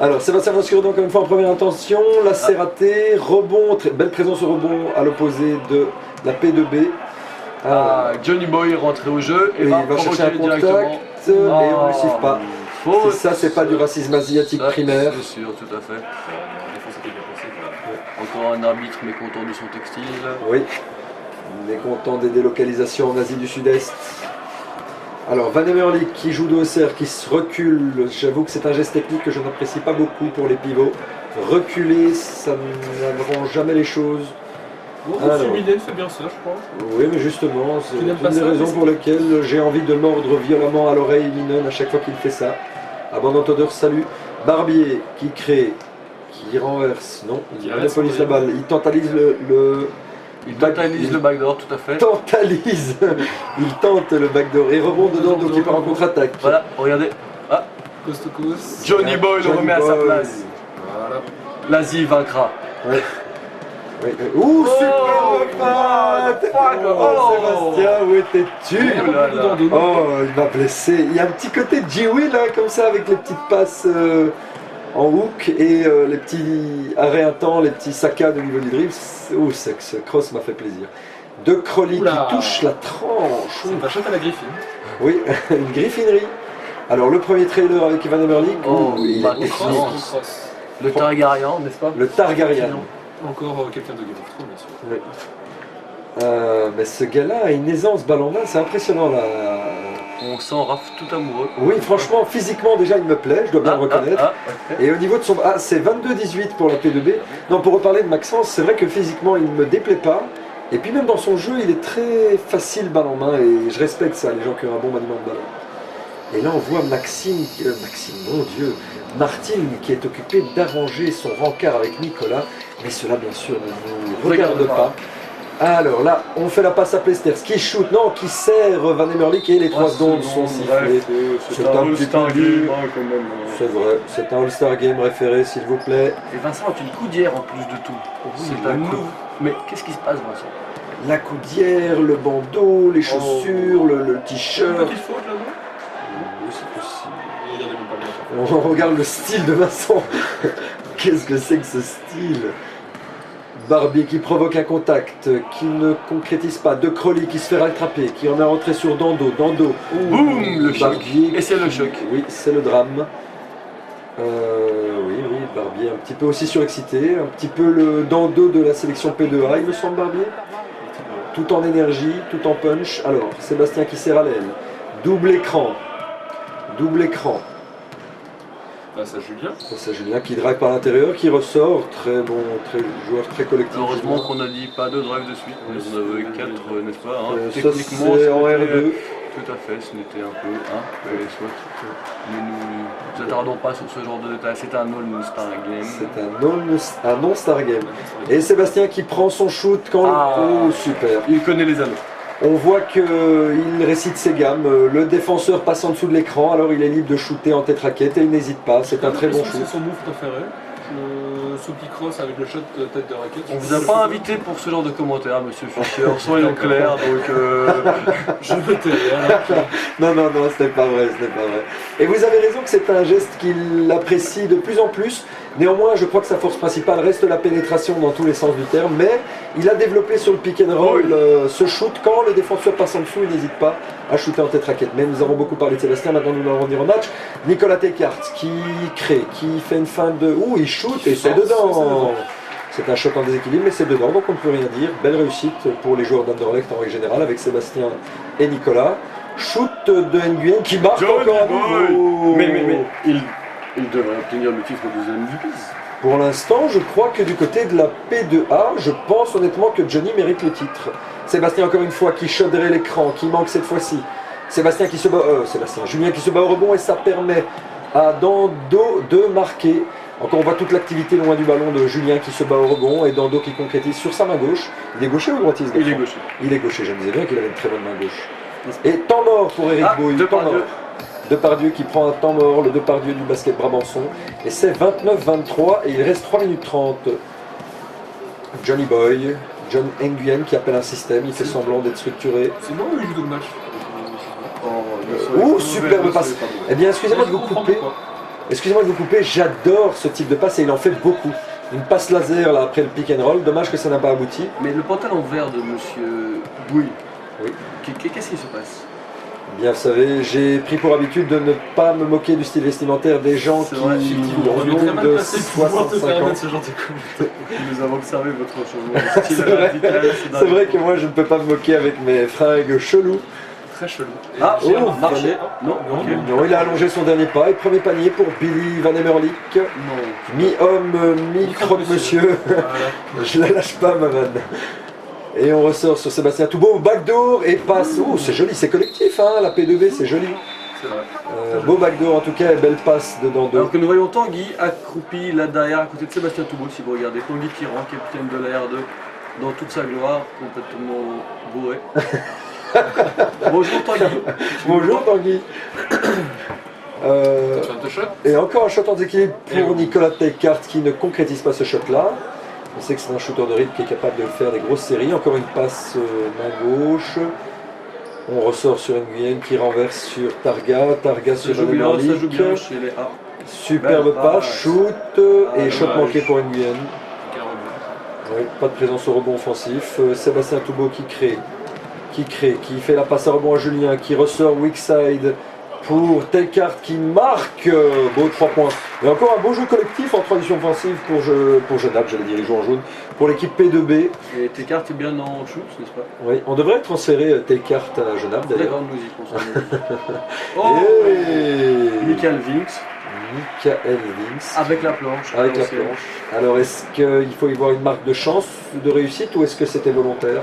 Alors Sébastien Van der Schuren encore une fois en première intention, là c'est raté, rebond, belle présence au rebond à l'opposé de la P2B. Johnny Boy est rentré au jeu et il va chercher un contact et on ne le siffle pas. Si ça c'est pas du racisme asiatique primaire. C'est sûr, tout à fait. Encore un arbitre mécontent de son textile. Oui. Mécontent des délocalisations en Asie du Sud-Est. Alors Van Emmerlich qui joue de Hausser, qui se recule. J'avoue que c'est un geste technique que je n'apprécie pas beaucoup pour les pivots. Reculer, ça n'arrange jamais les choses. Minen fait bien ça, je crois. Oui, mais justement, c'est n'aimes une pas des ça, raisons pour lesquelles j'ai envie de mordre violemment à l'oreille Minen à chaque fois qu'il fait ça. Abandon odeur, salut. Barbier qui crée, qui renverse, non, il monopolise la balle, il tantalise Il totalise le backdoor, tout à fait. Tantalise. Il tente le backdoor et rebond dedans, donc il part en contre-attaque. Voilà, regardez. Ah, Coast to coast. Johnny Boy le Johnny remet à sa Boy. place. Voilà. L'Asie vaincra. Ouais. Oui. Ouh, super fuck. Sébastien, où étais-tu? Oh là là. Oh, il m'a blessé. Il y a un petit côté Jiwi là, comme ça, avec les petites passes en hook et les petits arrêts à temps, les petits saccades au niveau du dribble. Oh, c'est que ce cross m'a fait plaisir. De Crowley qui touche la tranche. C'est pas chouette à la Griffin. Oui, une griffinerie. Alors, le premier trailer avec Van Emmerlich, il est excellent. Le Targaryen, n'est-ce pas? Le Targaryen. Encore quelqu'un de Game of Thrones, bien sûr. Oui. Mais ce gars-là a une aisance balle en main, c'est impressionnant là. On sent Raph tout amoureux. Oui, franchement, physiquement déjà il me plaît, je dois bien le reconnaître. Ok. Et au niveau de son... Ah, c'est 22-18 pour la P2B. Non, pour reparler de Maxence, c'est vrai que physiquement il ne me déplaît pas. Et puis même dans son jeu, il est très facile balle en main et je respecte ça, les gens qui ont un bon maniement de ballon. Et là on voit Maxime, mon Dieu, Martin qui est occupé d'arranger son rencard avec Nicolas. Mais cela bien sûr ne nous regarde pas. Alors là, on fait la passe à Plesters, qui shoot, non, qui sert Van Emmerlich et les 3 secondes sont sifflées. C'est un All-Star Game quand même. C'est vrai, c'est un All-Star Game référé s'il vous plaît. Et Vincent a une coudière en plus de tout. C'est un nouveau. Mais qu'est-ce qui se passe, Vincent? La coudière, le bandeau, les chaussures, le t-shirt. Une petite faute là-bas. Oui, c'est possible. Regardez même pas le On regarde le style de Vincent. Qu'est-ce que c'est que ce style? Barbier qui provoque un contact, qui ne concrétise pas. De Crowley qui se fait rattraper, qui en a rentré sur Dando. Boum, le choc. Barbier. Et c'est le choc. Oui, c'est le drame. Oui, Barbier un petit peu aussi surexcité, un petit peu le Dando de la sélection P2A, il me semble, Barbier. Tout en énergie, tout en punch. Alors, Sébastien qui serre à l'aile. Double écran. Face à Julien. C'est Julien qui drive par l'intérieur, qui ressort. Très bon, joueur très collectif. Heureusement qu'on a dit pas de drive de suite. On en avait 4, n'est-ce pas hein? Ça, Techniquement, c'est en c'était- R2. Tout à fait, ce n'était un peu soit. Mais nous attardons pas sur ce genre de détails. C'est un All-Star Game. C'est un non-star game. Et Sébastien qui prend son shoot quand... Oh, super. Il connaît les anneaux. On voit qu'il récite ses gammes. Le défenseur passe en dessous de l'écran, alors il est libre de shooter en tête raquette et il n'hésite pas. C'est un très bon shoot. C'est son move préféré. Le soupy cross avec le shot de tête de raquette. On vous a pas invité pour ce genre de commentaires, monsieur Fischer. Soyons clairs, donc. Je me tais. Hein. Non, ce n'est pas vrai. Et vous avez raison que c'est un geste qu'il apprécie de plus en plus. Néanmoins, je crois que sa force principale reste la pénétration dans tous les sens du terme, mais il a développé sur le pick and roll ce shoot. Quand le défenseur passe en dessous, il n'hésite pas à shooter en tête raquette. Mais nous avons beaucoup parlé de Sébastien, maintenant nous allons revenir au match. Nicolas Tecart qui crée, qui fait une fin de... Ouh, il shoot et c'est dedans. C'est un shot en déséquilibre, mais c'est dedans, donc on ne peut rien dire. Belle réussite pour les joueurs d'Anderlecht en règle générale, avec Sébastien et Nicolas. Shoot de Nguyen qui marque encore à nouveau. Mais il devrait obtenir le titre de MVP. Pour l'instant, je crois que du côté de la P2A, je pense honnêtement que Johnny mérite le titre. Sébastien, encore une fois, qui shot derrière l'écran, qui manque cette fois-ci. Julien qui se bat au rebond et ça permet à Dando de marquer. Encore on voit toute l'activité loin du ballon de Julien qui se bat au rebond et Dando qui concrétise sur sa main gauche. Il est gaucher ou droitier ce garçon ? Il est gaucher. Il est gaucher, je me disais bien qu'il avait une très bonne main gauche. Et temps mort pour Eric Bouille. Depardieu qui prend un temps mort, le Depardieu du basket Brabançon. Et c'est 29-23 et il reste 3 minutes 30. Johnny Boy, John Nguyen qui appelle un système, il fait semblant d'être structuré. C'est bon ou il joue tout le match? Superbe passe. Eh bien, excusez-moi de vous couper. Excusez-moi de vous couper, j'adore ce type de passe et il en fait beaucoup. Une passe laser là après le pick and roll, dommage que ça n'a pas abouti. Mais le pantalon vert de monsieur Bouille, Oui. qu'est-ce qui se passe? Bien, vous savez, j'ai pris pour habitude de ne pas me moquer du style vestimentaire des gens qui ont de 65 ans. ce genre de Nous avons observé votre changement de style C'est vrai. radical. C'est vrai que moi je ne peux pas me moquer avec mes fringues cheloues. Très chelou. Ah, Oh, marché. Non, ok. Non, il a allongé son dernier pas et premier panier pour Billy Van Emmerlich. Non. Mi-homme, mi-croque-monsieur. Je la lâche pas, ma vanne. Et on ressort sur Sébastien Toubeau, backdoor et passe. Oh, c'est joli, c'est collectif, hein, la P2B, c'est joli. C'est vrai. Beau backdoor en tout cas, et belle passe dedans deux. Alors que nous voyons Tanguy accroupi là derrière à côté de Sébastien Toubeau, si vous regardez. Tanguy Tyran, capitaine de la R2, dans toute sa gloire, complètement bourré. Bonjour Tanguy. Bonjour Tanguy. Tu viens de shot. Et encore un shot en déséquilibre pour Nicolas Teykaert qui ne concrétise pas ce shot là. On sait que c'est un shooter de rythme qui est capable de faire des grosses séries. Encore une passe main gauche. On ressort sur Nguyen qui renverse sur Targa. Targa Ça sur joue bien, Emmerlich. ça joue bien chez les A. Superbe Belle passe, passe. shoot et shot dommage. manqué pour Nguyen. Quel rebond. Oui, pas de présence au rebond offensif. Sébastien Toubeau qui fait la passe à rebond à Julien, qui ressort weak side pour Teykaert qui marque. Beau 3 points. Et encore un beau jeu collectif en transition offensive pour Genab, j'allais dire, il joue en jaune, pour l'équipe P2B. Et tes cartes est bien en shoot, n'est-ce pas? Oui, on devrait transférer Teykaert à Genab d'ailleurs. D'accord, nous y pensons. Oh, Et Michael Vinks, Michael Vinks. avec la planche. Avec la Aussi. planche. Alors est-ce qu'il faut y voir une marque de chance, de réussite ou est-ce que c'était volontaire?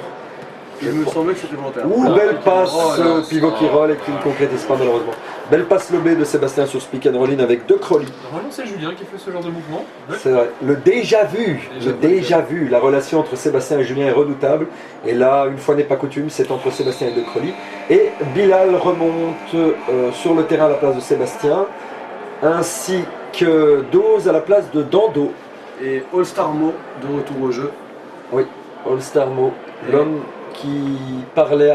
Il me semblait que c'était volontaire. Ouh, Là, belle passe, oh là, pivot qui roll et qui ne concrétise pas malheureusement. Belle passe lobée de Sébastien sur speak and roll-in avec deux Crowley. Normalement, c'est Julien qui fait ce genre de mouvement. C'est vrai. Le déjà vu, la relation entre Sébastien et Julien est redoutable. Et là, une fois n'est pas coutume, c'est entre Sébastien et De Crowley. Et Bilal remonte sur le terrain à la place de Sébastien, ainsi que Dose à la place de Dando. Et All-Star Mo de retour au jeu. Oui, All-Star Mo, l'homme qui parlait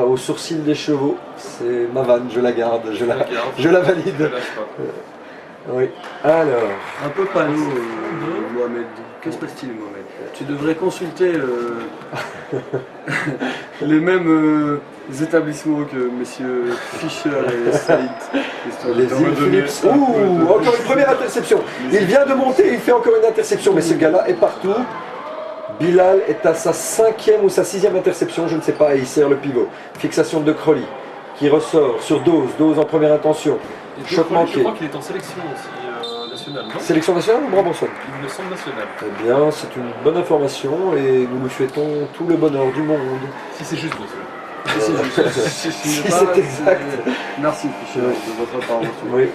au sourcil des chevaux. C'est ma vanne, je la garde, je la valide. Je lâche pas. Oui. Alors, Un peu palo, Mohamed. Que se passe-t-il, Mohamed? Tu devrais consulter les mêmes établissements que messieurs Fischer et Saïd. les îles Phillips. Ouh, encore une première interception. Il vient de monter, il fait encore une interception, mais ce gars-là est partout. Bilal est à sa 5e ou sa 6e interception, je ne sais pas, et il sert le pivot. Fixation de Crowley, qui ressort sur Dose en première intention. Et Shot je manqué. crois qu'il est en sélection aussi nationale, non? Sélection nationale ou Brabançonne? Il me semble nationale. Eh bien, c'est une bonne information et nous lui souhaitons tout le bonheur du monde. Si c'est juste, bien sûr. Si c'est exact. Merci Fischer de votre intervention. Oui.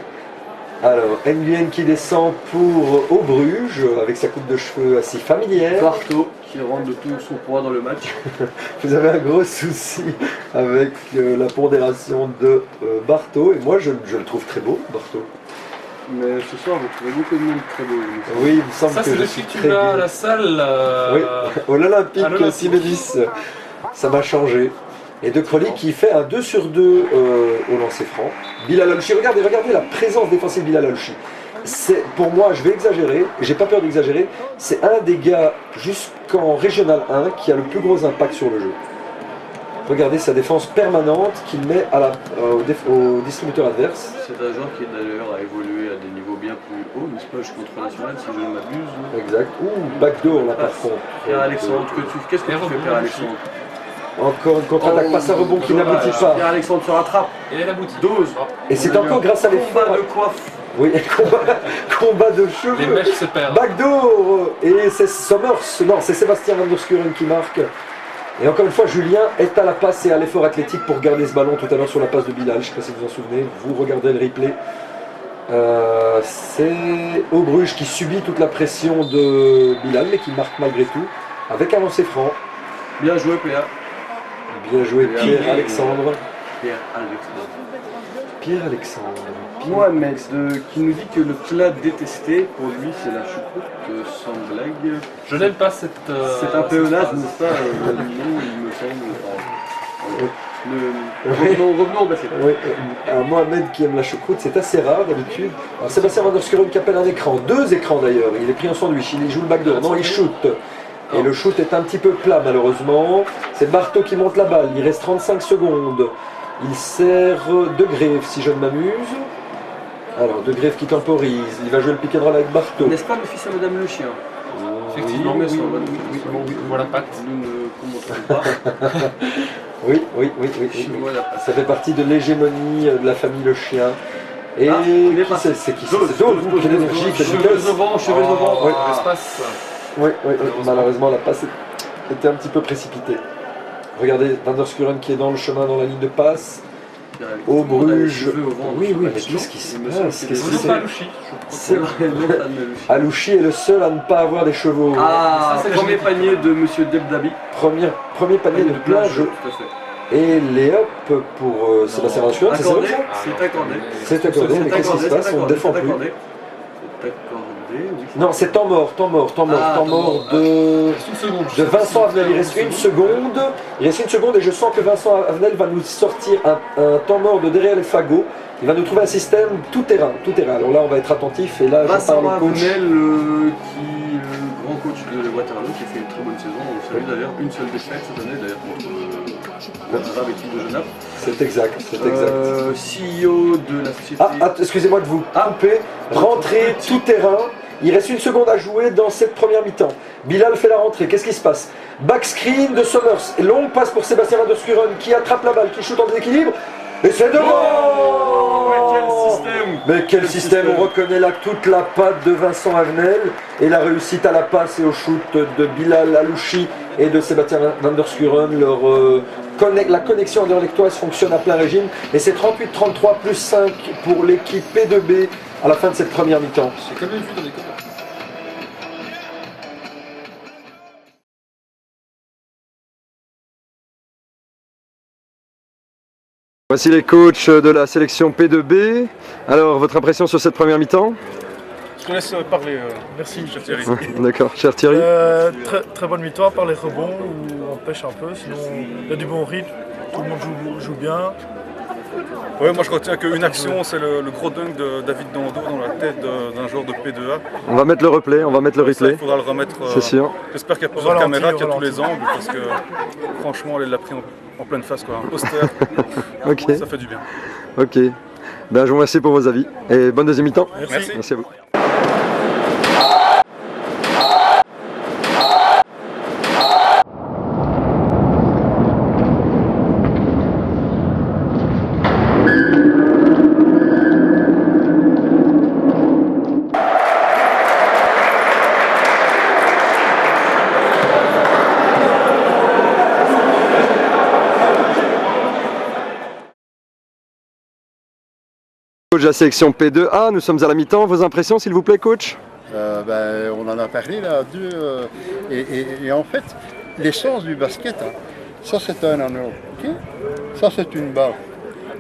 Alors, Nguyen qui descend pour Aubruges avec sa coupe de cheveux assez familière. Barto qui rentre de tout son poids dans le match. Vous avez un gros souci avec la pondération de Barto et moi je le trouve très beau, Barto. Mais ce soir, vous trouvez beaucoup de monde très beau. Oui, il me semble Ça, que c'est je depuis suis que tu très vas à gai. la salle. Oui, au l'Olympique à l'Olympique. Sibélis, ça m'a changé. Et De Crowley qui fait un 2 sur 2 au lancer franc. Bilal Alchi, regardez la présence défensive de Bilal Alchi. C'est, pour moi, je vais exagérer, j'ai pas peur d'exagérer, c'est un des gars jusqu'en Régional 1 qui a le plus gros impact sur le jeu. Regardez sa défense permanente qu'il met au distributeur adverse. C'est un joueur qui d'ailleurs a évolué à des niveaux bien plus hauts, n'est-ce pas, jusqu'au 3 national si je ne m'abuse. Exact. Ouh, backdoor là par contre. Pierre-Alexandre, qu'est-ce que tu fais Pierre-Alexandre? Encore une contre-attaque passe à rebond qui n'aboutit pas. Pierre-Alexandre se rattrape. Et elle aboutit. 12. Et c'est encore grâce à l'effort. Combat de coiffe. Oui, combat de Les cheveux. mèches se perdent. Backdoor. Et c'est Sommers, non, c'est Sébastien Van der Skuren qui marque. Et encore une fois, Julien est à la passe et à l'effort athlétique pour garder ce ballon tout à l'heure sur la passe de Bilal. Je ne sais pas si vous vous en souvenez, vous regardez le replay. C'est Aubruges qui subit toute la pression de Bilal, mais qui marque malgré tout, avec un lancer franc. Bien joué, Pléa. Bien joué Pierre-Alexandre. Pierre-Alexandre. Pierre-Alexandre. Mohamed qui nous dit que le plat détesté pour lui c'est la choucroute sans blague. Je n'aime pas cette. C'est un pléonasme, cette n'est-ce pas non, il me semble. Revenons au basket. Oui, un Mohamed qui aime la choucroute, c'est assez rare d'habitude. Alors Sébastien Van der Skuren qui appelle un écran, 2 écrans d'ailleurs, il est pris en sandwich, il joue le backdoor, non il shoot. Et le shoot est un petit peu plat malheureusement. C'est Barto qui monte la balle, il reste 35 secondes. Il sert De Greve, si je ne m'amuse. Alors, De Greve qui temporise. Il va jouer le pick and roll avec Bartho. N'est-ce pas le fils à Madame Le Chien? Effectivement, oui, oui, vois l'impact. Nous ne commentons pas. Oui. Je vois l'impact. Ça fait partie de l'hégémonie de la famille Le Chien. Et il est passé. c'est qui? C'est Dose, quelle énergie, quelle Cheveux vitesse. au vent, cheveux au vent. Oui. L'espace. Oui. Malheureusement, la passe était un petit peu précipitée. Regardez Van der Skuren qui est dans le chemin, dans la ligne de passe. Au Bruges. Oui, mais qu'est-ce qui se passe? C'est pas Louchi. C'est vrai. Alouchi est le seul à ne pas avoir des chevaux. Ah, Ça, c'est premier panier de Monsieur Debdabi. Premier panier de plage. Tout à fait. Et les hop pour Sébastien Van der Skuren, c'est Accordé, ça? c'est accordé. C'est accordé, mais qu'est-ce qui se passe? On ne défend plus. C'est accordé, oui. Non, c'est temps mort de Vincent Avenel. Il reste une seconde. Et je sens que Vincent Avenel va nous sortir un temps mort de derrière les fagots. Il va nous trouver un système tout terrain. Alors là, on va être attentif. Et là, je Vincent parle au coach. Avenel, qui est le grand coach de Waterloo, qui a fait une très bonne saison. On salue d'ailleurs une seule défaite cette année, d'ailleurs, contre Waterloo avec l'équipe de Genappe. C'est exact. CEO de la société. Excusez-moi de vous couper. Rentrée tout terrain. Il reste une seconde à jouer dans cette première mi-temps. Bilal fait la rentrée. Qu'est-ce qui se passe? Backscreen de Sommers. Longue passe pour Sébastien Van der Skuren qui attrape la balle, qui shoot en déséquilibre. Et c'est devant. Mais quel système! On reconnaît là toute la patte de Vincent Avenel et la réussite à la passe et au shoot de Bilal Alouchi et de Sébastien Van der Skuren. La connexion anderlechtoise fonctionne à plein régime et c'est 38-33 plus 5 pour l'équipe P2B à la fin de cette première mi-temps. C'est quand même vu dans les commentaires. Voici les coachs de la sélection P2B. Alors, votre impression sur cette première mi-temps? Je te laisse parler. Merci, cher Thierry. D'accord, cher Thierry. Très bonne mi-temps, par les rebonds où on pêche un peu. Sinon, il y a du bon rythme, tout le monde joue bien. Ouais, moi je retiens qu'une action, c'est le gros dunk de David Dando dans la tête d'un joueur de P2A. On va mettre le replay, Il faudra le remettre. C'est sûr. J'espère qu'il y a plusieurs caméras, qu'il y a tous les angles, parce que franchement, elle l'a pris en pleine face, quoi. Un poster, Ok. ça fait du bien. Ok. Ben, je vous remercie pour vos avis et bonne deuxième mi-temps. Merci. Merci à vous. Coach de la sélection P2A, nous sommes à la mi-temps. Vos impressions, s'il vous plaît, coach? On en a parlé là, et en fait, l'essence du basket, hein, ça c'est un anneau, ok? Ça c'est une balle.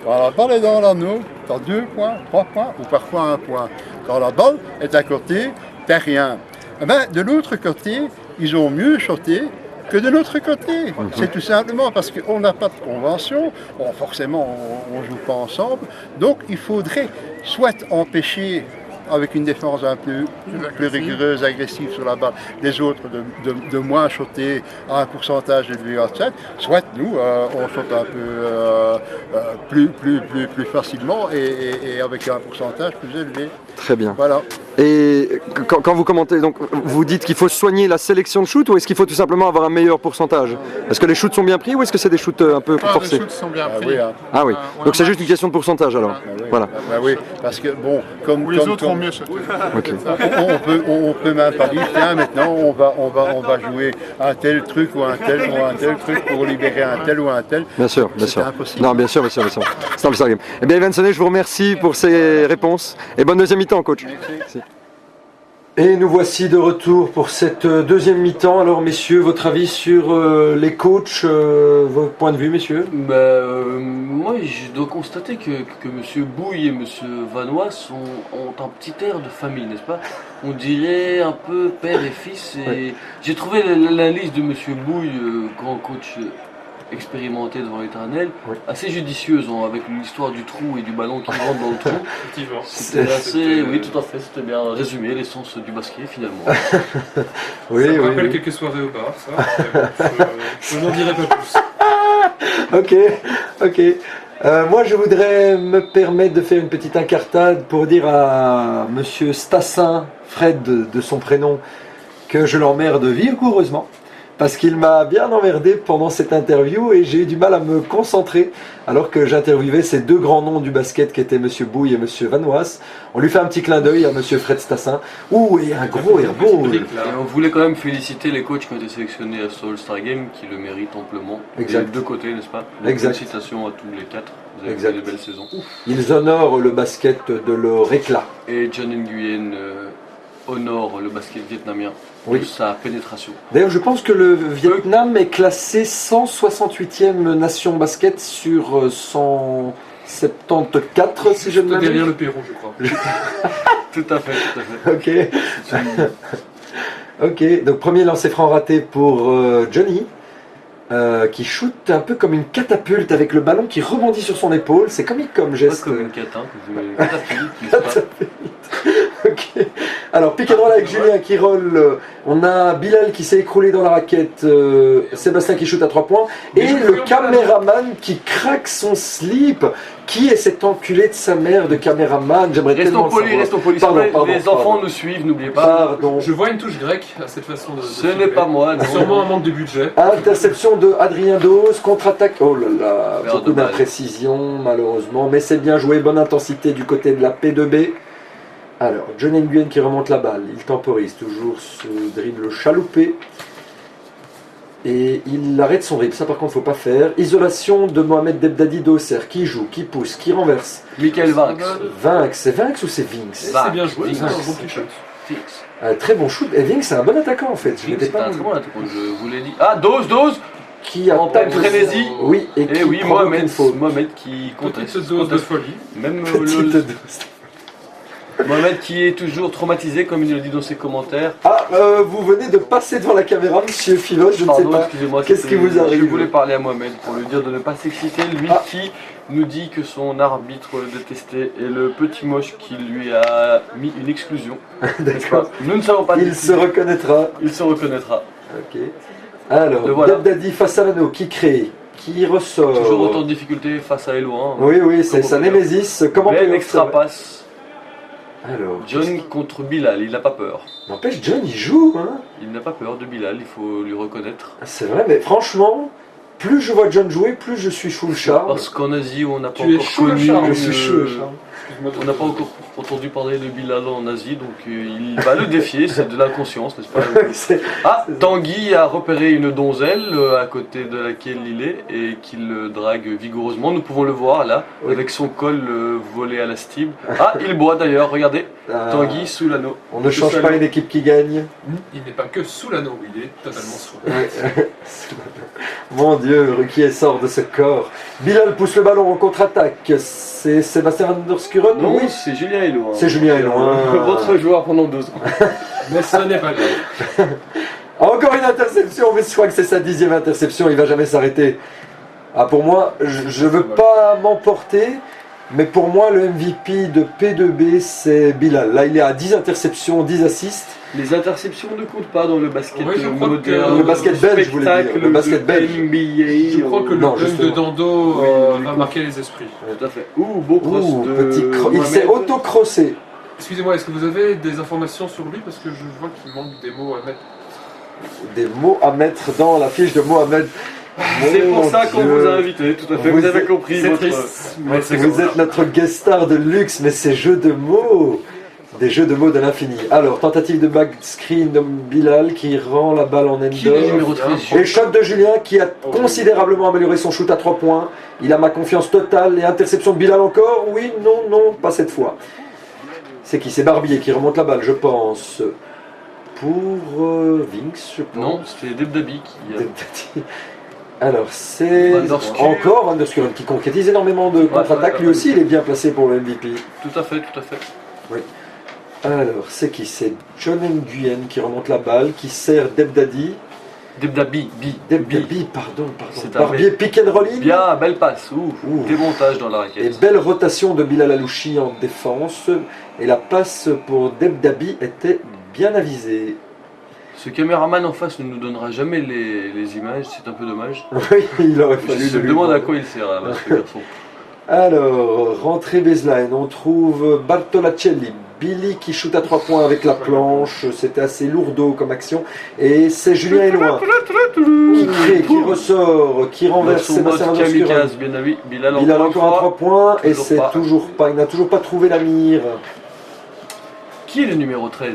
Quand la balle est dans l'anneau, tu as 2 points, 3 points ou parfois 1 point. Quand la balle est à côté, tu n'as rien. De l'autre côté, ils ont mieux shoté que de notre côté. C'est tout simplement parce qu'on n'a pas de convention, forcément on ne joue pas ensemble, donc il faudrait soit empêcher avec une défense un peu plus rigoureuse, agressive sur la balle, les autres de moins shotter à un pourcentage élevé à 7, soit nous on saute un peu plus facilement et avec un pourcentage plus élevé. Très bien. Voilà. Et quand vous commentez, donc vous dites qu'il faut soigner la sélection de shoot ou est-ce qu'il faut tout simplement avoir un meilleur pourcentage? Est-ce que les shoots sont bien pris ou est-ce que c'est des shoots un peu forcés? Les shoots sont bien pris. Oui, hein. Ah oui, donc c'est juste une question de pourcentage alors. Oui. Voilà. Oui, parce que bon, comme Les autres ont mieux shoté. Ok. on peut même pas dire tiens maintenant on va jouer un tel truc ou un tel truc pour libérer un tel ou un tel. Bien sûr. C'est impossible. Non, bien sûr. C'est un All-Star Game. Eh bien, Evan Sonnet, je vous remercie pour ces réponses et bonne deuxième mi-temps, coach. Merci. Et nous voici de retour pour cette deuxième mi-temps. Alors, messieurs, votre avis sur les coachs, vos points de vue, messieurs? Moi, je dois constater que M. Bouille et M. Vanois ont un petit air de famille, n'est-ce pas? On dirait un peu père et fils. Et Oui. j'ai trouvé l'analyse de M. Bouille, grand coach expérimenté devant l'éternel, Oui. assez judicieuse, avec l'histoire du trou et du ballon qui rentre dans le trou. Effectivement. C'était assez, oui, tout à fait, c'était bien résumé l'essence du basket finalement. Oui, Ça me rappelle quelques soirées au bar, ça. Je n'en dirai pas plus. Ok. Moi, je voudrais me permettre de faire une petite incartade pour dire à Monsieur Stassin, Fred de son prénom, que je l'emmerde vigoureusement. Parce qu'il m'a bien emmerdé pendant cette interview et j'ai eu du mal à me concentrer alors que j'interviewais ces deux grands noms du basket qui étaient Monsieur Bouille et Monsieur Vanoise. On lui fait un petit clin d'œil à Monsieur Fred Stassin. Ouh, et un gros airball. Et on voulait quand même féliciter les coachs qui ont été sélectionnés à ce All-Star Game, qui le méritent amplement. Exact. Des deux côtés, n'est-ce pas? Exact. Félicitations à tous les quatre. Vous avez Exact. fait de belles saisons. Ils honorent le basket de leur éclat. Et John Nguyen honore le basket vietnamien Oui. de sa pénétration. D'ailleurs, je pense que le Vietnam est classé 168e nation basket sur 174, si je ne m'abuse. Derrière le Pérou, je crois. Tout à fait, tout à fait. Ok. Ok, donc premier lancer franc raté pour Johnny, qui shoot un peu comme une catapulte avec le ballon qui rebondit sur son épaule. C'est comique comme Pas geste. comme une catin, une catapulte, n'est-ce pas? Ok. Alors, pick and roll avec Julien qui roll. On a Bilal qui s'est écroulé dans la raquette. Sébastien qui shoot à 3 points. Et le caméraman qui craque son slip. Qui est cet enculé de sa mère de caméraman? J'aimerais tellement Restons le polis, savoir. restons polis. Pardon, Les enfants nous suivent, n'oubliez pas. Pardon. Je vois une touche grecque à cette façon de. Ce n'est pas moi, non. Sûrement un manque de budget. Interception de Adrien Dose, contre-attaque. Oh là là, Perte beaucoup de balle. d'imprécision malheureusement. Mais c'est bien joué, bonne intensité du côté de la P2B. Alors, John Nguyen qui remonte la balle, il temporise toujours ce dribble chaloupé. Et il arrête son dribble, ça par contre faut pas faire. Isolation de Mohamed Debdadi d'Auxerre, qui joue, qui pousse, qui renverse. Michael Vanks. Vinx, c'est Vinx ou c'est Vinx? C'est bien joué, Vinks. c'est un bon petit shot. Très bon shoot, et Vinx c'est un bon attaquant en fait. Je Vinks, n'étais c'est pas un très bon attaquant, je vous l'ai dit. Ah, Dose qui en pleine attaque frénésie. Oui, et Et qui oui, provoque une faute. Mohamed qui conteste. Petite dose de folie. Même Petite dose. Mohamed qui est toujours traumatisé, comme il le dit dans ses commentaires. Ah, vous venez de passer devant la caméra, monsieur Philo, je ne sais Pardon, pas. excusez-moi. Qu'est-ce qui c'était- vous arrive? Je voulais parler à Mohamed pour lui dire de ne pas s'exciter, lui Ah. qui nous dit que son arbitre le détestait et le petit moche qui lui a mis une exclusion. N'est-ce D'accord. pas? Nous ne savons pas. Il se reconnaîtra. Il se reconnaîtra. Ok. Alors, Le voilà. Debdadi face à l'anneau, qui crée, qui ressort. Toujours autant de difficultés face à Eloin. Oui, oui, c'est sa némésis. Comment Belle peut-on extra savoir? passe. Alors, John contre Bilal, il n'a pas peur. n'empêche, John, il joue, hein. Il n'a pas peur de Bilal, il faut lui reconnaître. C'est vrai, mais franchement, plus je vois John jouer, plus je suis sous le charme. Parce qu'en Asie, on n'a pas Tu es encore chaud le connu. charme. Je suis chaud le charme. On n'a pas encore entendu parler de Bilal en Asie, donc il va le défier, c'est de l'inconscience, n'est-ce pas? C'est- Ah, Tanguy a repéré une donzelle à côté de laquelle il est et qu'il le drague vigoureusement. Nous pouvons le voir là, Oui. avec son col volé à la stib. Ah, il boit d'ailleurs, regardez, Tanguy sous l'anneau. On ne change pas une équipe qui gagne. Il n'est pas que sous l'anneau, il est totalement sous. Ouais. Mon Dieu, Ruquier sort de ce corps. Bilal pousse le ballon en contre-attaque. C'est Sébastien Van der Skuren? Non, Oui. c'est Julien Hélo. C'est Julien Hélo, hein. Votre joueur pendant 2 ans. Mais ce n'est pas grave. Encore une interception, mais je crois que c'est sa 10e interception, il va jamais s'arrêter. Ah, pour moi, je veux pas m'emporter, mais pour moi, le MVP de P2B, c'est Bilal. Là, il est à 10 interceptions, 10 assists. Les interceptions ne comptent pas dans le basket Oui, je crois moderne. que- Le basket belge, je voulais dire. spectacle Le basket de belge. NBA. Je crois que le Non, dunk de justement. Dando Oui, va lui marquer les esprits. Tout à fait. Ouh, beau cross Ouh, de petit il s'est Mohamed. auto-crossé. Excusez-moi, est-ce que vous avez des informations sur lui? Parce que je vois qu'il manque des mots à mettre. Des mots à mettre dans la fiche de Mohamed. C'est pour Mon ça qu'on Dieu. vous a invité, tout à fait. Vous Vous avez êtes- compris c'est votre. triste, mais votre- c'est Vous êtes notre guest star de luxe, mais ces jeux de mots, des jeux de mots de l'infini. Alors, tentative de back screen de Bilal qui rend la balle en Qui est le end. numéro 13? Et shot de Julien qui a considérablement amélioré son shoot à 3 points. Il a ma confiance totale. Et interception de Bilal encore? Oui, non, non, pas cette fois. C'est qui? C'est Barbier qui remonte la balle, je pense. Pour Vinx, je pense. Non, c'était Debdabi qui. Alors c'est Van der Skuren. encore Van der Skuren qui concrétise énormément de contre-attaques. Lui aussi, il est bien placé pour le MVP. Tout à fait, tout à fait. Alors c'est qui? C'est John Nguyen qui remonte la balle, qui sert Debdadi. Debdabi, Debdadi, pardon. C'est un Barbier, pick and roll in. Bien, belle passe. Ouh, Ouh. démontage dans la Et raquette. belle rotation de Bilal Alouchi en défense. Et la passe pour Debdadi était bien avisée. Ce caméraman en face ne nous donnera jamais les images, c'est un peu dommage. Oui, il aurait fallu Je le me lui demande à prendre. quoi il sert là, ce garçon. Alors, rentrée baseline, on trouve Bartolacelli, Billy qui shoot à 3 points avec la planche, c'était assez lourdeau comme action. Et c'est Julien Héloin qui crée, qui ressort, qui renverse Sébastien Vanderskuren. Kamikaze, bien avis. Bilal Il a encore à 3 points et Toujours c'est pas. toujours pas, il n'a toujours pas trouvé la mire. Qui est le numéro 13?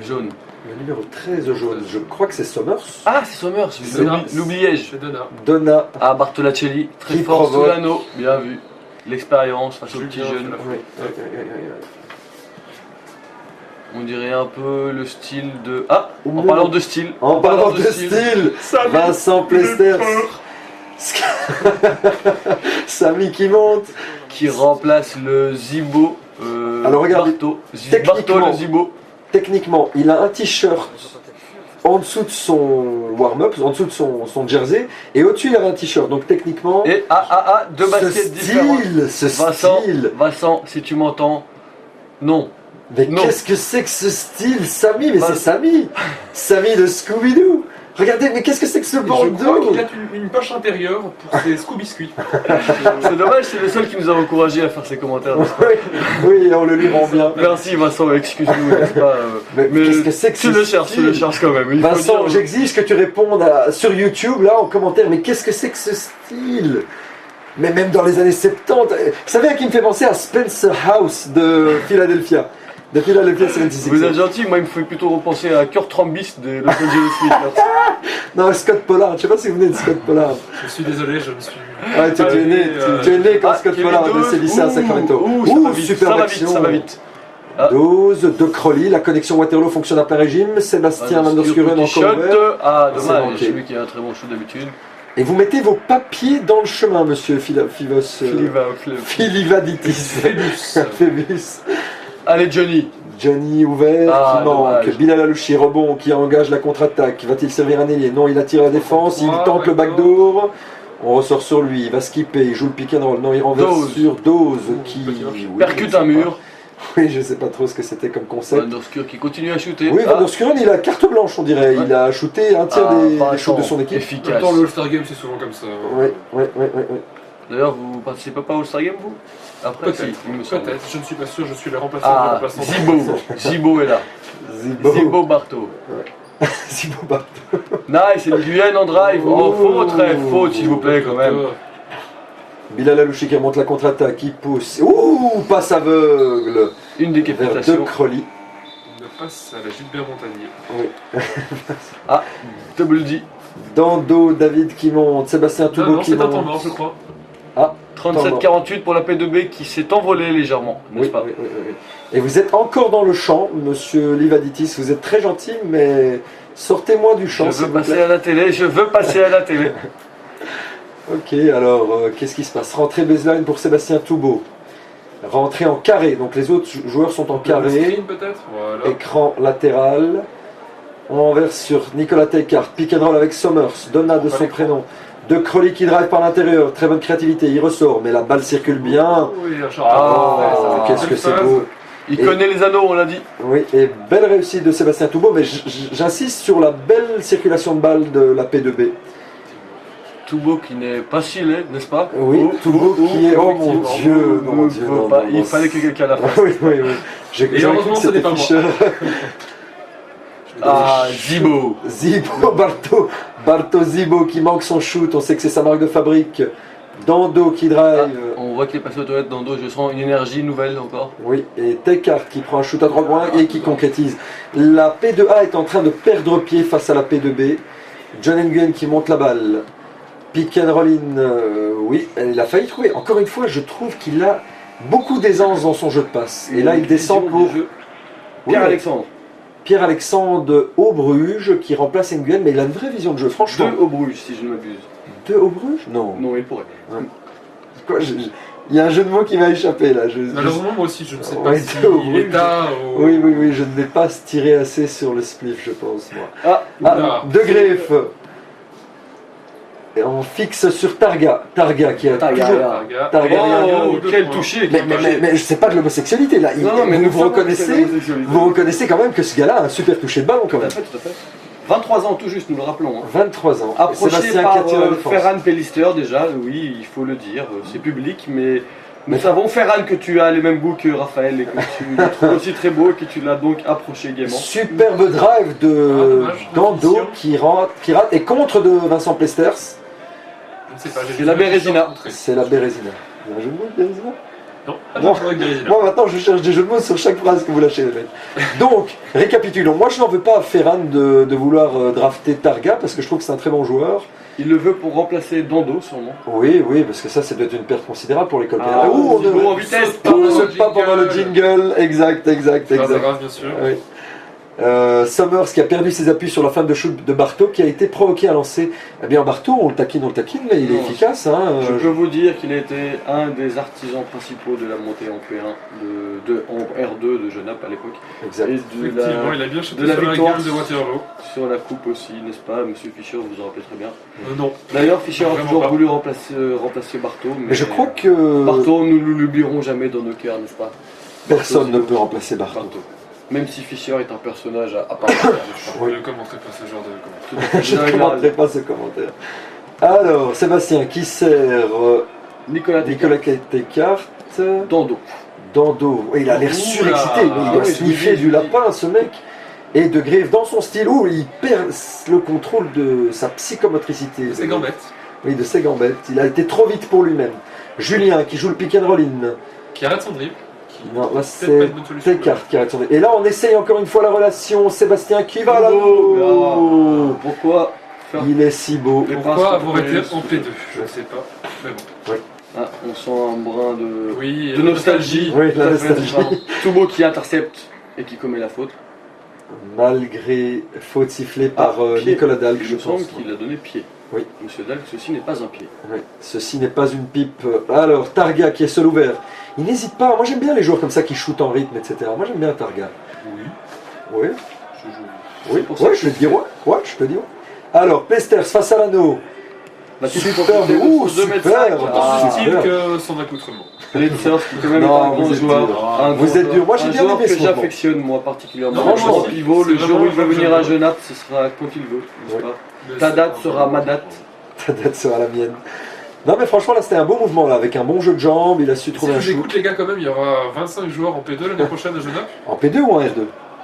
Jaune. Le numéro 13 jaune, je crois que c'est Sommers. Ah, c'est Sommers, Donna. l'oubliais-je. C'est Donna. Donna. Ah, Bartolacelli, très Qui fort provoque. sous l'anneau, bien vu. L'expérience face aux Julien, petits jeunes. Oui. On dirait un peu le style de... Ah, en Ouh. parlant de style. En parlant de style, Vincent Plester. Samy qui monte. Qui remplace le Zibo. Alors, regardez, Barto. techniquement- Barto, le Zibo. Techniquement, il a un t-shirt en dessous de son warm-up, en dessous de son jersey, et au-dessus il avait un t-shirt. Donc techniquement, Et deux ce baskets différentes. style, Vincent, si tu m'entends, non. Mais Non. qu'est-ce que c'est que ce style, Samy? Mais Bah, c'est Samy, Samy de Scooby-Doo. Regardez, mais qu'est-ce que c'est que ce Je crois bandeau? qu'il a une poche intérieure pour ses Scooby-Biscuits. C'est dommage, c'est le seul qui nous a encouragé à faire ces commentaires. Oui, on le lui rend bien. Merci Vincent, excuse-nous, n'est-ce pas Mais qu'est-ce que c'est que tu ce le cherches, tu style le cherches quand même. Il faut Vincent, dire- j'exige que tu répondes sur YouTube, là, en commentaire, mais qu'est-ce que c'est que ce style? Mais même dans les années 70, vous savez à qui me fait penser? À Spencer House de Philadelphia. De Philadelphia 76. Vous êtes gentil, moi il me fait plutôt repenser à Kurt Rambis de Los Angeles Lakers. Non, Scott Pollard, je sais pas si vous venez de Scott Pollard. Je suis désolé, je me suis. Ouais, tu es né, tu es né quand Scott Kevin Pollard de Dose. ses lycées à Sacramento. Ça va vite, super ça va action. vite, ça va vite. Dose de Crowley, la connexion Waterloo fonctionne à plein régime. Sébastien Vanderskuren Petit encore shot. ouvert. Ah, C'est dommage, manqué. celui qui a un très bon shoot d'habitude. Et vous mettez vos papiers dans le chemin, monsieur Phivos. Philivaditis. Phébus. Allez Johnny. Johnny ouvert, Ah, qui manque. dommage. Bilal Alouchi, rebond, qui engage la contre-attaque. Va-t-il servir un ailier? Non, il attire la défense, il Ah, tente le d'accord. backdoor. On ressort sur lui, il va skipper, il joue le pick and roll. Non, il renverse Dose. sur Dose, qui petit Percute je un sais mur. pas. Oui, je sais pas trop ce que c'était comme concept. Vanderskuren qui continue à shooter. Oui, Ah, Vanderskuren, il a carte blanche, on dirait. Ouais. Il a shooté un tiers des pas shoots de tant son équipe. efficace. Pourtant, le All-Star Game, c'est souvent comme ça. Ouais. D'ailleurs, vous participez pas au All-Star Game, vous? Après, si, il me semble. Peut-être, je ne suis pas sûr, je suis le remplaçant du Ah, remplaçant. Zibo est là. Zibo Barto. Zibo Barto. Nice, c'est Guyane en drive. Oh, faute, s'il vous plaît, quand même. Bilal Alouchi qui remonte la contre-attaque, il pousse. Ouh, passe aveugle Une vers De décapitation. Crowley. Une passe à la Gilbert Montagnier. Ah, double D. Dando, David qui monte, Sébastien Non, Toubeau non, qui c'est un monte. temps mort, je crois. 37-48 pour la P2B qui s'est envolée légèrement, n'est-ce Oui, pas? oui. Et vous êtes encore dans le champ, monsieur Livaditis. Vous êtes très gentil, mais sortez-moi du champ. Je s'il veux vous passer plaît. à la télé, je veux passer à la télé. Ok, alors qu'est-ce qui se passe? Rentrée baseline pour Sébastien Toubeau. Rentrée en carré, donc les autres joueurs sont en Le carré. screen, peut-être. Voilà. Écran latéral. On renverse sur Nicolas Teicart. Pick and roll avec Sommers. Donna de son prénom. De Crowley qui drive par l'intérieur. Très bonne créativité. Il ressort, mais la balle circule bien. Oui, un shot. Ah, Ouais, ça fait Qu'est-ce que une c'est phase. beau. Il Et- connaît les anneaux, on l'a dit. Oui, et belle réussite de Sébastien Toubeau, mais j'insiste sur la belle circulation de balle de la P2B. Toubeau qui n'est pas si laid, n'est-ce pas? Oui, Toubeau qui est. Oh mon effectivement. Dieu, On mon ne Dieu, peut non, pas- non, Il non, fallait que quelqu'un la fasse. Oui, oui, oui. J'ai cru heureusement, que ce n'est c'était pas moi. Fischer. Ah, Zibo. Zibo, Barto Zibo qui manque son shoot, on sait que c'est sa marque de fabrique. Dando qui drive. On voit qu'il est passé aux toilettes dans dos, je sens une énergie nouvelle encore. Oui, et Teicart qui prend un shoot à 3 points et qui concrétise. La P2A est en train de perdre pied face à la P2B. John Nguyen qui monte la balle. Pick and roll in, oui, il a failli trouver. Encore une fois, je trouve qu'il a beaucoup d'aisance dans son jeu de passe. Et là, il descend pour Oui, Pierre-Alexandre. Pierre-Alexandre Aubruge qui remplace Nguyen, mais il a une vraie vision de jeu, franchement. 2 au Bruges, si je ne m'abuse. Deux Aubruge? Non. Non, il pourrait. Quoi, il y a un jeu de mots qui m'a échappé là. Malheureusement, moi aussi, je ne sais pas Ouais, si deux au Bruges. l'État. Oui, je ne l'ai pas tiré assez sur le spliff, je pense, moi. Ah, Oula. De greffe. Et on fixe sur Targa. Targa qui a Targa, toujours... Targa. Targa. oh, deux quel points. touché. Mais c'est pas de l'homosexualité là. Non, non, mais vous nous savons que c'est reconnaissez, l'homosexualité. vous reconnaissez quand même que ce gars-là a un super toucher de ballon quand Tout à même. fait, tout à fait. 23 ans tout juste, nous le rappelons. Hein. 23 ans. Approché Sébastien par qui attire la défense. Ferran Pellister déjà, oui, il faut le dire, c'est public, mais nous savons Ferran que tu as les mêmes goûts que Raphaël et que tu le trouves aussi très beau et que tu l'as donc approché gaiement. Superbe drive de Dando qui rate et contre de Vincent Plesters. Je ne sais pas, C'est la Bérésina. C'est la Bérésina. Il y a un jeu de mots, Bérésina? Non, Bon. pas avec Bérésina. Moi maintenant je cherche des jeux de mots sur chaque phrase que vous lâchez les mecs. Donc, récapitulons. Moi je n'en veux pas à Ferran de vouloir drafter Targa parce que je trouve que c'est un très bon joueur. Il le veut pour remplacer Dando sûrement. Oui, parce que ça doit être une perte considérable pour l'école Ah, PNL. on est en vitesse. On ne saute pas pendant le jingle. Exact. C'est pas grave, bien sûr. Oui. Summers qui a perdu ses appuis sur la fin de shoot de Barto qui a été provoqué à lancer. Eh bien Barto, on le taquine, mais il est Non, efficace. Hein. Je peux vous dire qu'il a été un des artisans principaux de la montée en P1, en R2 de Genappe à l'époque. Exact. Et Effectivement, il a bien chuté de la sur la victoire gueule de Waterloo. sur la coupe aussi, n'est-ce pas, Monsieur Fischer, vous en rappelez très bien. Non. D'ailleurs, Fischer a Vraiment toujours pas. voulu remplacer Barto, Mais je crois que Barto, nous ne l'oublierons jamais dans nos cœurs, n'est-ce pas? personne ne peut remplacer Barto. Même si Fischer est un personnage à part entière, n'est-ce pas? Je ne commenterai pas ce genre de commentaires. Tout à fait. Je Non, ne il a commenterai raison. pas ce commentaire. Alors, Sébastien qui sert Nicolas Descartes. Dando. Dando, il a l'air Oula. surexcité, mais il doit Oui, sniffer oui, du oui. lapin ce mec. Et de Grave dans son style où il perd le contrôle de sa psychomotricité. C'est Gambette, Oui, de ses gambettes. Il a été trop vite pour lui-même. Julien qui joue le pick and roll in. qui arrête son dribble. Non, là Peut-être pas c'est une bonne solution. Descartes qui arrête son. Et là on essaye encore une fois la relation. Sébastien qui va là-haut. Oh, pourquoi faire Il est si beau. les Pourquoi princes avoir été européens en P2 Je ne sais pas. Mais bon. Ah, on sent un brin de, Oui, de nostalgie. Oui, de la Tout à fait, nostalgie. c'est ça. Toubo qui intercepte et qui commet la faute. Malgré faute sifflée par pied. Nicolas Dalk, Il je me semble pense. qu'il a donné pied. Oui. Monsieur Dalk, ceci n'est pas un pied. Oui. Ceci n'est pas une pipe. Alors, Targa qui est seul ouvert. Il n'hésite pas. Moi j'aime bien les joueurs comme ça qui shootent en rythme, etc. Moi j'aime bien Targa. Oui. Oui. Je joue. Oui, C'est pour ça ouais, que je te dis, ouais, je te dis. Alors, Plesters face à l'anneau. La petite Superbe, profondeur de ouh, 2 mètres superbe. 5. Autant Ah, style super. que son accoutrement. Lensers qui quand même est Non, un grand vous êtes joueur. dur. Un Vous grand êtes dur. Moi, j'ai un bien joueur aimé que ce mouvement. j'affectionne moi particulièrement. Non, franchement, Le pivot, le c'est jour où il va vraiment venir à un jeu. Genappe, ce sera quand il veut, n'est-ce Oui. pas? Ta date sera ma date. Ta date sera la mienne. Non, mais franchement, là, c'était un beau mouvement, là, avec un bon jeu de jambes. Il a su Si trouver un vous shoot. écoutez les gars quand même, il y aura 25 joueurs en P2 l'année prochaine à Genappe. En P2 ou en R2?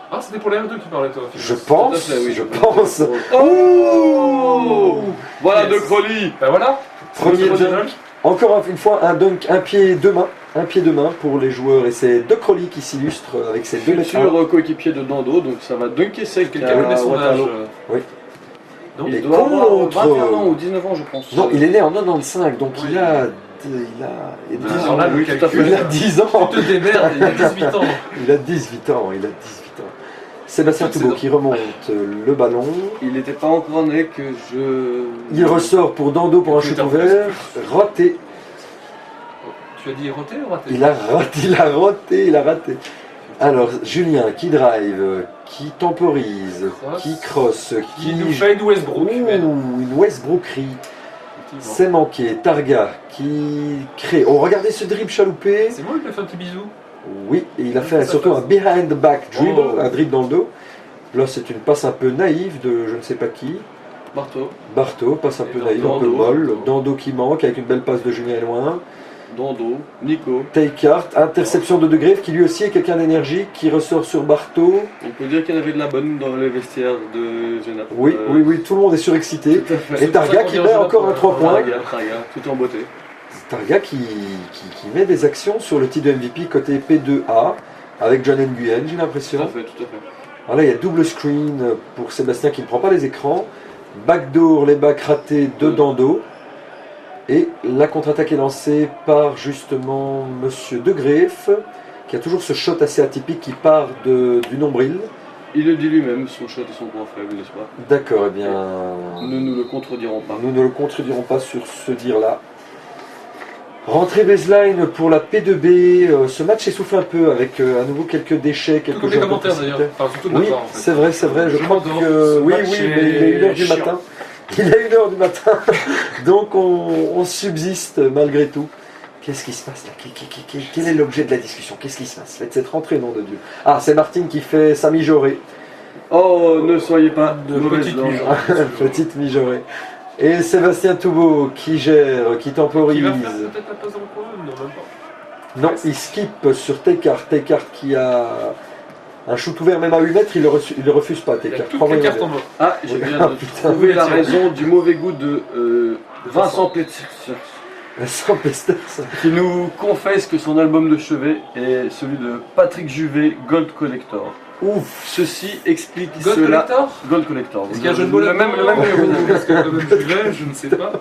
Ah, c'était pour les R2 qui parlait toi. Je finalement. pense. Tout à fait, oui, je pense. Oh Voilà Yes. De Crowley. Bah voilà. Premier C'est dunk. Encore une fois, un dunk, un pied, deux mains. Un pied, deux mains pour les joueurs. Et c'est De Crowley qui s'illustre avec ses 2 mètres. Futur coéquipier de Dando, donc ça va dunker sec Quelqu'un connaît à son âge. Waterloo. Oui. Non, Il Et doit avoir contre- 21 ans ou 19 ans, je pense. Non, il est né en 95, donc il a 10 Alors là, ans. le oui, tout à calcul, fait. Il a 10 ans. Tu te démerdes, il a 18 ans. Il a 18 ans. Il a 18 ans. Sébastien Toubeau qui remonte le ballon. Il n'était pas encore né que je... Il ressort pour Dando pour un shoot ouvert. Raté. Tu as dit roté ou raté? Il a raté. Alors, Julien qui drive, qui temporise, Cross. qui cross, Qui nous fait une Westbrook. mais non. une Westbrookerie. Effectivement. C'est manqué. Targa qui crée. Oh, regardez ce dribble chaloupé. C'est moi qui lui ai fait un petit bisou. Oui, et il a fait Ça surtout passe. un behind the back dribble, Oh. un dribble dans le dos. Là, c'est une passe un peu naïve de je ne sais pas qui. Marteau, Barto, passe un Et peu naïve, un peu Dando. molle. Dando qui manque avec une belle passe de Julien loin. Dando, Nico. Takeart, interception de De Grave qui lui aussi est quelqu'un d'énergique qui ressort sur Barto. On peut dire qu'il y en avait de la bonne dans les vestiaires de Genappe. Oui, oui, tout le monde est surexcité. Tout à fait. Et C'est pour Targa ça qu'on qui dit met en encore un Genappe, 3 points. Targa, tout en beauté. Targa qui met des actions sur le titre de MVP côté P2A avec John Nguyen, j'ai Tout à l'impression. fait, tout à fait. Voilà, il y a double screen pour Sébastien qui ne prend pas les écrans. Backdoor, les backs ratés de Dando. Et la contre-attaque est lancée par justement Monsieur De Greef, qui a toujours ce shot assez atypique qui part du nombril. Il le dit lui-même, son shot est son point faible, n'est-ce pas? D'accord, eh bien, Nous ne le contredirons pas. nous ne le contredirons pas sur ce dire-là. Rentrée baseline pour la P2B. Ce match essouffle un peu avec à nouveau quelques déchets, Tout quelques comme les jeux un peu commentaires précipités. d'ailleurs. Enfin, surtout de Oui, notre part en fait. c'est vrai, je Je crois m'endors. que... Ce Oui, match mais il est 1h du chiant. matin. Il est 1h du matin, donc on subsiste malgré tout. Qu'est-ce qui se passe là? Quel est l'objet de la discussion? Qu'est-ce qui se passe? Faites cette rentrée, nom de Dieu. Ah, c'est Martine qui fait sa mijaurée. Oh, ne soyez pas de Petite mauvaise langue. mijaurée. Petite mijaurée. Et Sébastien Toubeau qui gère, qui temporise. Qui va faire peut-être la passe dans le coin? Non, même pas. Non, il skip sur Tekart. Tekart qui a un shoot ouvert même à 8 mètres, il le refuse pas, Il a Tekart. toutes Crois-moi, les il cartes en main. Ah, je Oui. viens Ah, de putain. trouver la raison du mauvais goût de Vincent Pletzer, Sans pester, ça. qui nous confesse que son album de chevet est celui de Patrick Juvet, Gold Collector. Ouf. Ceci explique Gold cela. Collector? Gold Collector. Est-ce qu'il y a un jeu de mots le même, le même que vous avez. Est-ce que le même Juvet? Je ne sais pas.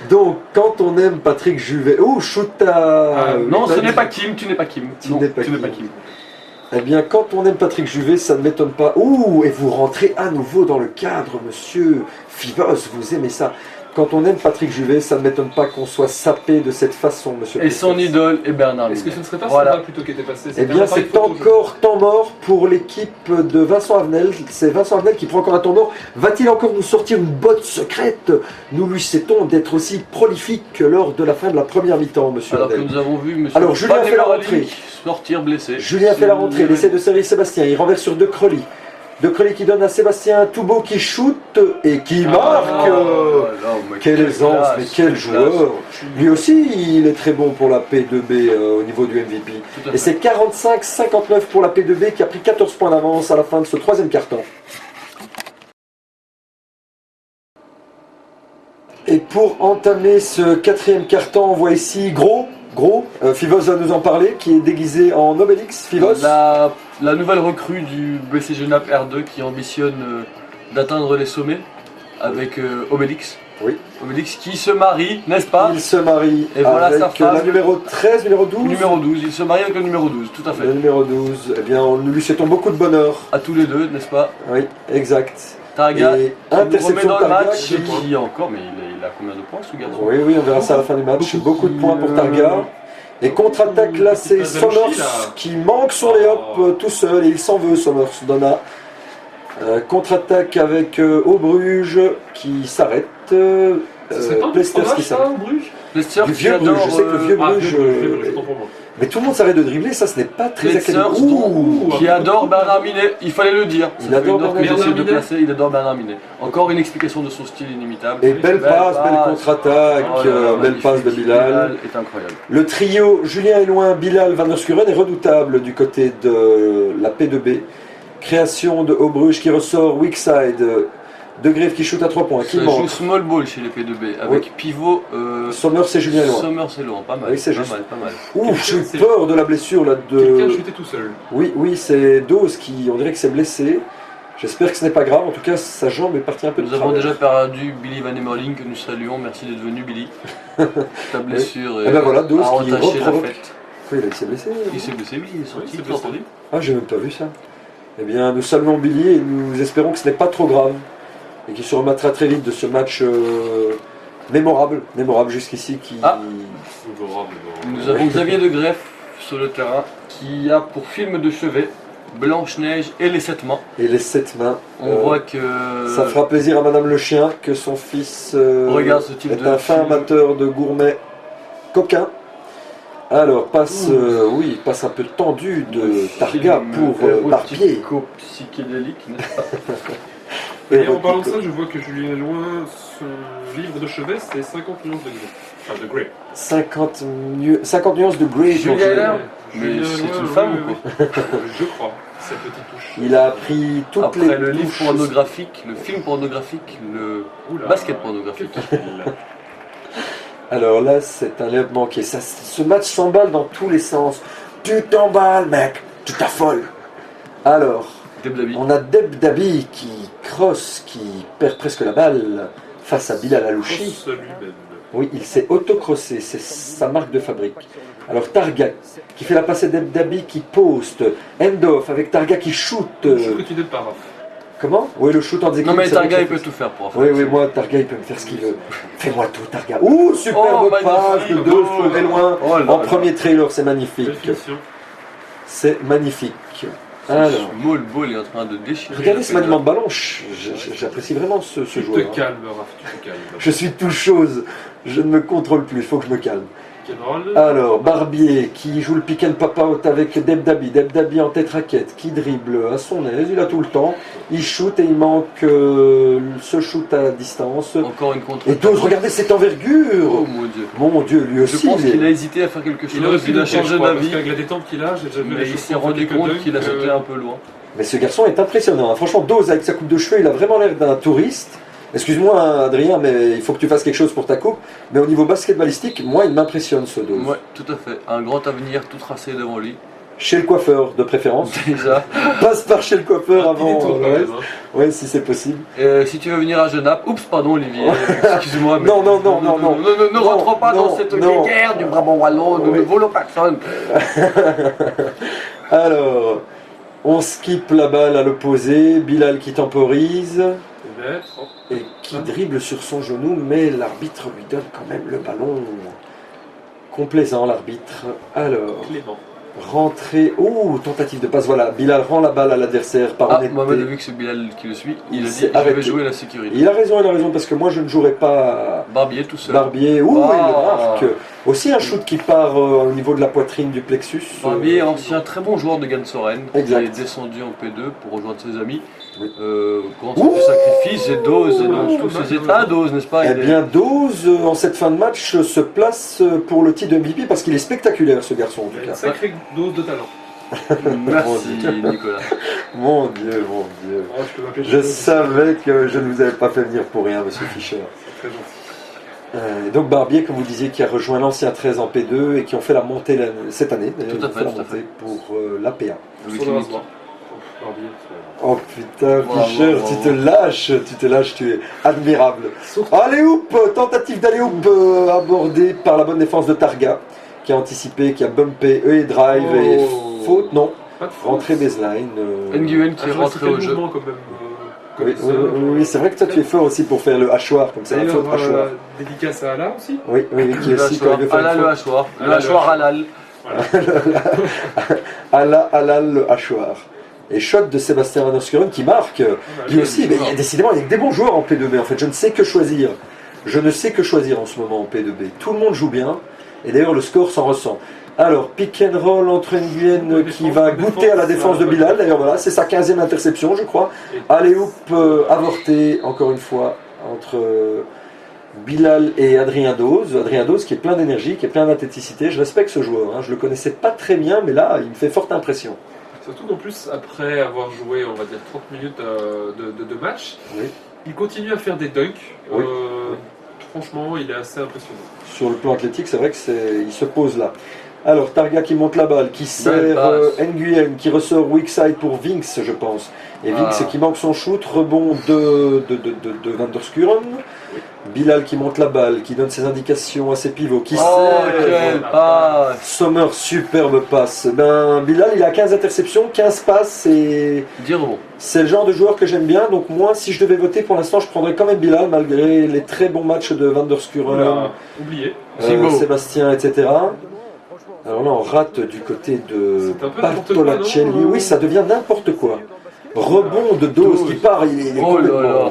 Donc, quand on aime Patrick Juvet. Oh, shoot à. Non, ce huit n'est mètres. pas Kim, tu n'es pas Kim. Tu Non, n'es pas tu n'es Kim. pas Kim. Eh bien, quand on aime Patrick Juvet, ça ne m'étonne pas. Ouh, et vous rentrez à nouveau dans le cadre, monsieur Fivos, vous aimez ça. Quand on aime Patrick Juvet, ça ne m'étonne pas qu'on soit sapé de cette façon, monsieur. Et son Pletzer. idole est Bernard Est-ce que Minet. ce ne serait pas Voilà. Sylvain plutôt qui était passé? Eh bien, c'est encore temps mort pour l'équipe de Vincent Avenel. C'est Vincent Avenel qui prend encore un temps mort. Va-t-il encore nous sortir une botte secrète? Nous lui souhaitons d'être aussi prolifique que lors de la fin de la première mi-temps, monsieur Alors que Avenel. nous avons vu monsieur Alors, Julien Van fait la Emmerling rentrée. sortir blessé. Julien fait la rentrée, l'essai de série Sébastien, il renverse sur De Crolly. De Crolly qui donne à Sébastien Toubeau qui shoot et qui marque. Quelle aisance, mais quel joueur. Lui aussi, il est très bon pour la P2B au niveau du MVP. Et c'est 45-59 pour la P2B qui a pris 14 points d'avance à la fin de ce troisième quart-temps. Et pour entamer ce quatrième quart-temps, on voit ici Gros, Fivos va nous en parler, qui est déguisé en Obélix. Fivos. La nouvelle recrue du BCG NAP R2 qui ambitionne d'atteindre les sommets avec Obélix. Oui. Obélix qui se marie, n'est-ce pas? Il se marie Et voilà avec sa femme. la numéro 13, numéro 12. Numéro 12, il se marie avec le numéro 12, tout à fait. Le numéro 12. Eh bien, nous lui souhaitons beaucoup de bonheur. À tous les deux, n'est-ce pas? Oui, exact. Targa, Et qui nous remet interception dans le Targa match, qui- qui encore, mais il a combien de points ce garçon? Oui, on verra ça à la fin du match. Beaucoup de points pour Targa. Et contre-attaque, là, c'est Petit Sommers Azalouchi, là. qui manque son layup tout seul. Et il s'en veut, Sommers, Donna. Contre-attaque avec Aubruge qui s'arrête. Ce serait pas un Plesters fromage, qui ça, s'arrête. au Bruges? Plesters Du qui vieux Bruges, adore, je sais que le vieux Ah, Bruges. autant pour moi. Mais tout le monde s'arrête de dribbler, ça ce n'est pas très Plesters, académique. Ouh, qui adore Bernard Minet, il fallait le dire. Il Ça fait adore une heure que Bernard j'essaie de Minet. placer, il adore Bernard Minet. Encore une explication de son style inimitable. Et belle passe, belle contre-attaque, Oh là là, belle passe de magnifique. Bilal. est incroyable. Le trio Julien Eloin, Bilal, Van der Schuren est redoutable du côté de la P2B. Création de Aubruge qui ressort, weak side. De Greve qui shoot à 3 points, qui Ça joue manque. small ball chez les P2B avec pivot Sommers et Julien Eloin. Sommer c'est loin, pas mal. Oui, c'est pas juste. mal, pas mal. Ouf, j'ai eu c'est- peur de la blessure là Quelqu'un de. chutait tout seul. Oui, c'est Dose qui, on dirait que c'est blessé. J'espère que ce n'est pas grave, en tout cas sa jambe est partie un peu de Nous avons travers. déjà perdu Billy Van Emmerling que nous saluons, merci d'être venu Billy. Ta blessure Et ben voilà, Dose a qui entaché la reprovoque. fête. Oui, il s'est blessé. Il s'est blessé, oui, il est sorti, Oui, il s'est tu l'as blessé. entendu? Ah, j'ai même pas vu ça. Eh bien, nous saluons Billy et nous espérons que ce n'est pas trop grave et qu'il se remettra très vite de ce match mémorable jusqu'ici qui. Ah. Favorable, non. Nous avons Xavier de Greff sur le terrain qui a pour film de chevet Blanche-Neige et les 7 mains. Et les 7 mains. On voit que Ça fera plaisir à Madame le Chien que son fils regarde ce type est de un fin film. amateur de gourmet coquin. Alors, passe un peu tendu de Targa pour Barbier. Psychédélique, n'est-ce pas? Et en parlant de ça, je vois que Julien Loin, son livre de chevet, c'est 50 nuances de gris. Enfin, de grey. 50 nuances de Grey. Julien pour- Heller. Mais Julien c'est Loin, une femme oui, ou quoi? Je crois. Cette petite touche. Il a appris toutes Après les le livre touches. pornographique, le film pornographique, le Oula. basket pornographique. Alors là, c'est un lève manqué. Ce match s'emballe dans tous les sens. Tu t'emballes, mec. Tu t'affoles. Alors, Deb Dabi. on a Deb Dabi qui crosse, qui perd presque la balle face à Bilal Alouchi. Crosse lui-même. Oui, il s'est autocrossé, c'est sa marque de fabrique. Alors Targa qui fait la passe à Deb Dabi qui poste. End-off avec Targa qui shoot. Je continue de paraf. Comment? Oui, le shoot en équipe. Non mais ça Targa veut il dire- peut tout faire pour Oui, moi, Targa, il peut me faire ce qu'il veut. Fais-moi tout, Targa. Ouh, superbe Oh, passe magnifique. de deux très loin. Oh là En là. premier trailer, c'est magnifique. Belle finition. C'est magnifique. Alors, Small Ball est en train de déchirer. regardez ce maniement de ballon. J'apprécie vraiment ce Tu joueur. te calmes, Raph, tu te calmes. Je suis tout chose. Je ne me contrôle plus. Il faut que je me calme. Pick and roll. Alors, Barbier qui joue le pick and pop out avec Debdabi. Debdabi en tête raquette, qui dribble à son aise, il a tout le temps. Il shoot et il manque ce shoot à distance. Encore une contre. Et Dose, regardez cette envergure! Oh mon dieu. Mon Dieu, lui aussi. Je pense il est- qu'il a hésité à faire quelque chose. Il aurait pu Il a docker, je changé crois, parce d'avis. qu'avec la détente qu'il a, j'ai déjà vu Mais les il choses s'est faire rendu quelques compte dunks, qu'il a sauté un peu loin. Mais ce garçon est impressionnant. Hein. Franchement, Dose avec sa coupe de cheveux, il a vraiment l'air d'un touriste. Excuse-moi, hein, Adrien, mais il faut que tu fasses quelque chose pour ta coupe. Mais au niveau basketballistique, moi, il m'impressionne ce Dose. Ouais, tout à fait. Un grand avenir tout tracé devant lui. Chez le coiffeur, de préférence. Déjà. Passe par chez le coiffeur Un avant. petit détour, quand Ouais, même, hein. ouais, si c'est possible. Si tu veux venir à Genappe, oups, pardon Olivier, excuse-moi. Mais... Non, non, non, non, non. Ne Non, rentre pas non, dans cette non. guerre du Brabant Wallon, nous Oui. ne volons personne. Alors, on skip la balle à l'opposé. Bilal qui temporise et qui dribble sur son genou, mais l'arbitre lui donne quand même le ballon. Complaisant l'arbitre. Alors, Clément. rentrée. Oh, tentative de passe. Voilà, Bilal rend la balle à l'adversaire par Ah, honnêteté. Mohamed a vu que c'est Bilal qui le suit, il a dit s'est je vais arrêté. jouer la sécurité. Il a raison, parce que moi je ne jouerai pas Barbier tout seul. Barbier. Ouh, Ah. il le marque. Aussi un shoot qui part au niveau de la poitrine du plexus. Barbier, ancien très bon joueur de Gansoren, qui Exact. est descendu en P2 pour rejoindre ses amis. Oui. Grand Ouh. sacrifice et Dose dans Ouh. tous ses états, Dose, n'est-ce pas? Eh Il est- bien, Dose, en cette fin de match, se place pour le titre de MVP parce qu'il est spectaculaire, ce garçon, en Il a tout une cas. sacrée dose de talent. Merci Nicolas. Mon Dieu, mon Dieu. Oh, je peux m'appeler Je Dose. savais que je ne vous avais pas fait venir pour rien, monsieur Fischer. C'est très gentil. Et donc Barbier, comme vous disiez, qui a rejoint l'ancien 13 en P2 et qui ont fait la montée cette année, d'ailleurs, Tout à ils ont fait, la tout à montée pour l'APA. Avec Sur le une rasoir. Ouf, Barbier, c'est- Oh putain, Bravo, Fischer, bravo. tu te lâches, tu es admirable. Allez hoop, tentative d'aller hoop abordée par la bonne défense de Targa, qui a anticipé, qui a bumpé, et drive et Oh. faute, non, Pas de faute. rentrée baseline. Nguyen qui Ah, est j'aurais rentré fait le au jeu. mouvement quand même. Oui, oui, oui, c'est vrai que toi tu es fort aussi pour faire le hachoir, comme ça, la D'ailleurs, faute hachoir. dédicace à Alain aussi. Oui, oui, oui, qui Le aussi, quand il veut faire Halal une le faute. hachoir. Le Halal, hachoir le halal. Halal le hachoir. Et shot de Sébastien Van der Schuren qui marque. Lui aussi, mais il y a décidément, il y a que des bons joueurs en P2B en fait. Je ne sais que choisir. Je ne sais que choisir en ce moment en P2B. Tout le monde joue bien. Et d'ailleurs, le score s'en ressent. Alors, pick and roll entre Nguyen qui va goûter à la défense de Bilal. D'ailleurs, voilà, c'est sa 15e interception, je crois. Allez, hoop, avorté, encore une fois, entre Bilal et Adrien Dose. Adrien Dose qui est plein d'énergie, qui est plein d'athléticité. Je respecte ce joueur. Hein. Je le connaissais pas très bien, mais là, il me fait forte impression. Surtout qu'en plus, après avoir joué, on va dire, 30 minutes de match, Oui. il continue à faire des dunks. Oui. Franchement, il est assez impressionnant. Sur le plan athlétique, c'est vrai qu'il se pose là. Alors, Targa qui monte la balle, qui sert passe. Nguyen, qui ressort weak side pour Vinks, je pense. Et Vinks Ah. qui manque son shoot, rebond de Van der Schuren. Bilal qui monte la balle, qui donne ses indications à ses pivots, qui Oh, sert. quel passe! Sommer, superbe passe. Ben, Bilal, il a 15 interceptions, 15 passes et Dire bon. c'est le genre de joueur que j'aime bien. Donc moi, si je devais voter pour l'instant, je prendrais quand même Bilal, malgré les très bons matchs de Van der Schuren. Oula, oublié. Thibaut. Sébastien, etc. Alors là, on rate du côté de C'est un peu n'importe quoi, Bartolaccelli. non Oui, ça devient n'importe quoi. Rebond de Dose qui part, il est Oh là complètement là.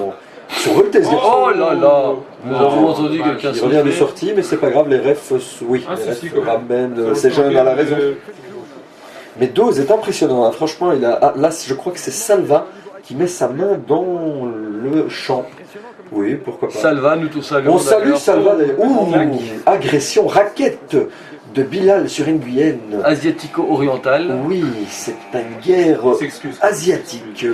survolté ce garçon. Oh là là! Nous avons entendu bah, quelqu'un Il revient de siffler. sortie, mais c'est pas grave, les refs, oui, Ah, les si, refs quand même. ramènent ces jeunes à la raison. Mais Dose est impressionnant, hein. Franchement, là, je crois que c'est Salva qui met sa main dans le champ. Oui, pourquoi pas. Salva, nous tous saluons. On salue d'ailleurs. Salva d'ailleurs. Ouh, Claque. agression, raquette de Bilal sur Nguyen. Asiatico-oriental. Oui, c'est une guerre S'excuse. asiatique.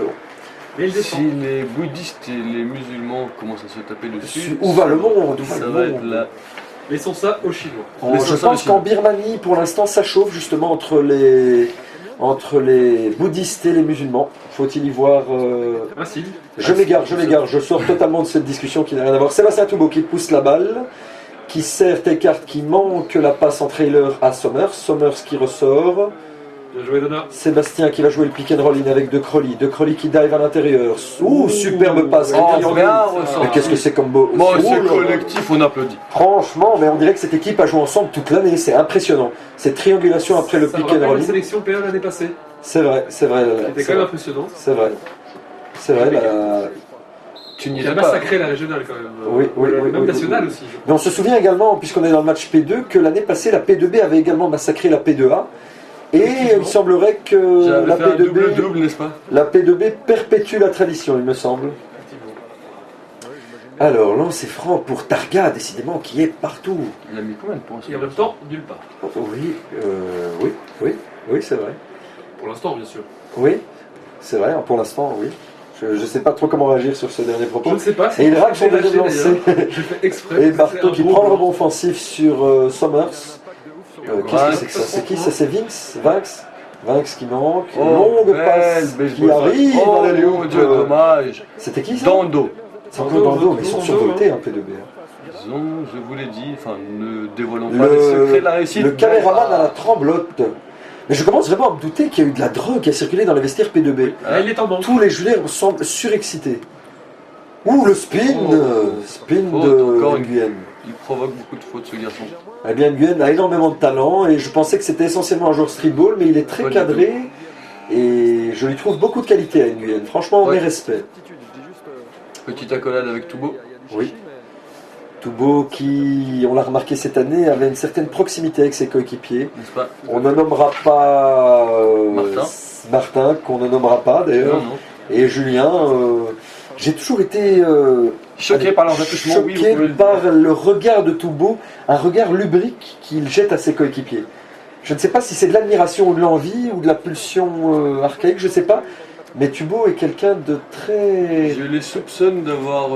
Mais il Si descend. les bouddhistes et les musulmans commencent à se taper dessus, Où va le monde? Où va ça le va monde être là. Laissons ça aux Chinois. Mais Je ça, ça pense aussi. qu'en Birmanie, pour l'instant, ça chauffe justement entre les bouddhistes et les musulmans. Faut-il y voir... Facile. Je m'égare, je sors totalement de cette discussion qui n'a rien à voir. Sébastien Toubeau qui pousse la balle, qui sert Tekart, qui manque la passe en trailer à Sommers. Sommers qui ressort. Bien joué, Donna. Sébastien qui va jouer le pick and roll in avec De Crolly. De Crolly qui dive à l'intérieur. Ouh, superbe passe. Oh, Rémi bien Anguille. ressorti. Mais qu'est-ce que c'est comme beau. Bon, Ouh c'est là là. collectif, on applaudit. Franchement, mais on dirait que cette équipe a joué ensemble toute l'année. C'est impressionnant. Cette triangulation après le Ça me pick and rappelle roll la in. sélection PA l'année passée. C'est vrai, c'est vrai. C'était quand même impressionnant. C'est vrai. C'est vrai, Tu n'y Il a étais pas. massacré la régionale quand même. Oui, oui, oui, Même oui, nationale oui. aussi. je Mais on se souvient également, puisqu'on est dans le match P2, que l'année passée, la P2B avait également massacré la P2A. Et il semblerait que J'avais la fait un P2B, double-double, n'est-ce pas? la P2B perpétue la tradition, il me semble. Alors, lancer franc pour Targa, décidément, qui est partout. Il a mis combien de points? Et en même temps, nulle part. Oui, c'est vrai. Pour l'instant, bien sûr. Oui, c'est vrai, pour l'instant, oui. Je ne sais pas trop comment réagir sur ce dernier propos. Je ne sais pas. Et il rate son j'ai deuxième lâché, lancé. d'ailleurs. J'ai fait exprès. Et parce que Barto c'est un qui beau prend le blanc. rebond offensif sur Somers. Qu'est-ce que c'est que ça? C'est qui ça? C'est Vinx qui manque. Longue passe qui arrive. Oh Allez, mon Dieu, dommage. C'était qui ça? Dando. C'est encore Dando, mais ils sont survoltés un P2B. Ils ont, je vous l'ai dit, enfin, ne dévoilons pas les secrets de la réussite. Le caméraman à la tremblote. Mais je commence vraiment à me douter qu'il y a eu de la drogue qui a circulé dans les vestiaires P2B. Ah, il est en manque. Tous les joueurs semblent surexcités. Ouh, le spin Spin Faute, de encore une- Nguyen. Il provoque beaucoup de fautes, ce garçon. Eh bien, Nguyen a énormément de talent et je pensais que c'était essentiellement un joueur streetball, mais il est très Pas du cadré et je lui trouve beaucoup de qualité à Nguyen. Franchement, mes respects. Petite accolade avec Toubo. Oui. Toubo qui, on l'a remarqué cette année, avait une certaine proximité avec ses coéquipiers. N'est-ce pas? On ne nommera pas Martin. qu'on ne nommera pas d'ailleurs. Non. Et Julien, j'ai toujours été Choqué par leurs attouchements, oui, choqué vous pouvez le par dire. le regard de Toubo, un regard lubrique qu'il jette à ses coéquipiers. Je ne sais pas si c'est de l'admiration ou de l'envie ou de la pulsion archaïque, je ne sais pas. Mais Toubo est quelqu'un de très... Je les soupçonne d'avoir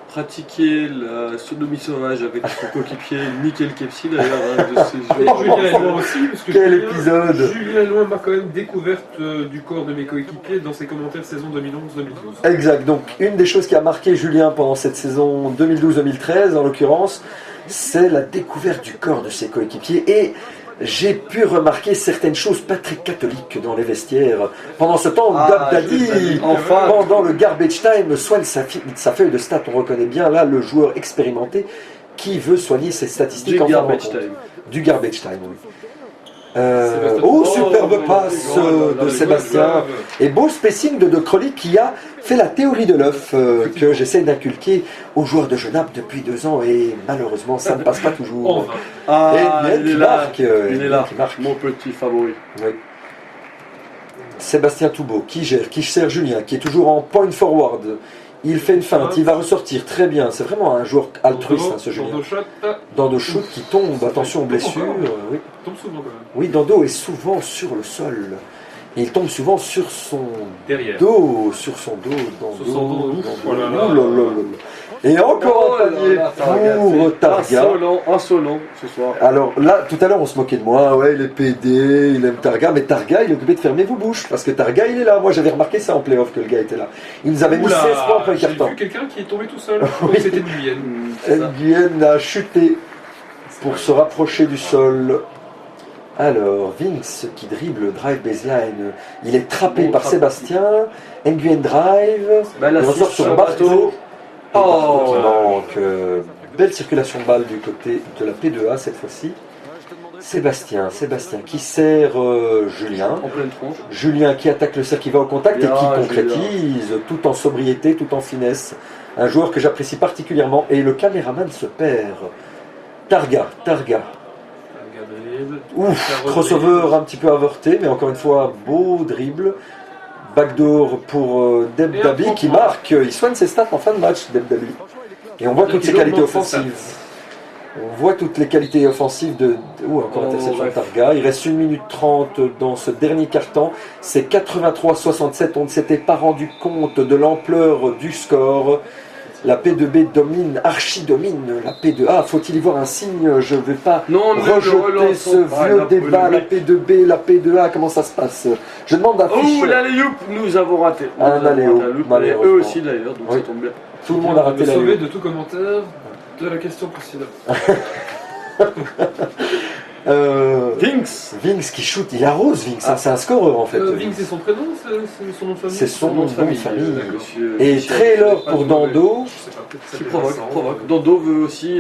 pratiqué la sodomie sauvage avec son coéquipier Nickel Kepsi d'ailleurs. De ces Et jeux. Julien Loin aussi, parce que Quel Julien- épisode. Julien Loin m'a quand même découverte du corps de mes coéquipiers dans ses commentaires saison 2011-2012. Exact, donc une des choses qui a marqué Julien pendant cette saison 2012-2013 en l'occurrence, c'est la découverte du corps de ses coéquipiers et j'ai pu remarquer certaines choses pas très catholiques dans les vestiaires. Pendant ce temps, Dub Daddy, enfin. pendant le garbage time, soigne sa feuille de stats. On reconnaît bien là le joueur expérimenté qui veut soigner ses statistiques Du en fin de garbage rencontre. time. Du garbage time, oui. Sébastien- Oh, Oh, superbe mais passe oh là là, de les Sébastien. joueurs. Et beau spacing de Crowley qui a fait la théorie de l'œuf que j'essaie d'inculquer aux joueurs de Genappe depuis 2 ans et malheureusement ça ne passe pas On toujours. va. Ah, Et Nguyen il qui est là. marque, Il est là. qui marque. Mon petit favori. Oui. Sébastien Toubo qui gère, qui sert Julien, qui est toujours en point forward. Il fait une feinte, il va ressortir très bien. C'est vraiment un joueur altruiste, hein, ce Julien. Dando shot, Dando shoot qui tombe, attention aux blessures. Oui. tombe souvent quand même. Oui, Dando est souvent sur le sol. Et il tombe souvent sur son Derrière. dos, sur son dos, Dando. Sur son dos, ouf, Dando. oh là là. Ouh là là là là. Et encore un panier pour Targa. Insolent ce soir. Alors là, tout à l'heure, on se moquait de moi. Ouais, il est PD, il aime Targa. Mais Targa, il est occupé de fermer vos bouches. Parce que Targa, il est là. Moi, j'avais remarqué ça en playoff que le gars était là. Il nous avait mis 16 points après le J'ai carton. vu quelqu'un qui est tombé tout seul. Oui. C'était Nguyen. Nguyen a chuté pour se rapprocher du sol. Alors, Vinx qui dribble, drive baseline. Il est trappé Bon par trappe. Sébastien. Nguyen drive. Belle Il ressort assist sur sur Barto. Barto. Oh, donc, belle circulation de balle du côté de la P2A cette fois-ci. Sébastien qui sert Julien. En pleine tronche. Julien qui attaque le cercle, qui va au contact et Bien, qui concrétise tout en sobriété, tout en finesse. Un joueur que j'apprécie particulièrement. Et le caméraman se perd. Targa. Ouf, crossover un petit peu avorté, mais encore une fois, beau dribble. Backdoor pour Deb Et un Dabi point qui pour- marque. Il soigne ses stats en fin de match, Deb Dabi. Et on voit toutes ses Il qualités augmente ses offensives. On voit toutes les qualités offensives de... encore Oh, interception de ouais. Targa. Il reste 1 minute 30 dans ce dernier quart-temps. C'est 83-67. On ne s'était pas rendu compte de l'ampleur du score. La P2B domine, archi-domine la P2A. Faut-il y voir un signe? Je ne vais pas Non, ne le rejeter relançons ce pas, vieux la débat. La polémique. P2B, la P2A, comment ça se passe? Je demande à Oh, Fischer. l'alley-oop, nous avons raté. Un Nous avons alley-oop, raté un loop, et malheureusement. eux aussi d'ailleurs, donc Oui. ça tombe bien. Tout le monde a raté me la sauver de tout commentaire de la question précédente. Vinx qui shoot, il arrose Vinx, hein, c'est un scoreur en fait. Ving, c'est son prénom, c'est son nom de famille. C'est son nom de famille. Monsieur Et Michel. trailer pas pour de mauvais. Dando. Je sais pas, peut-être que ça Qui fait provoque, Vincent. provoque. Dando veut aussi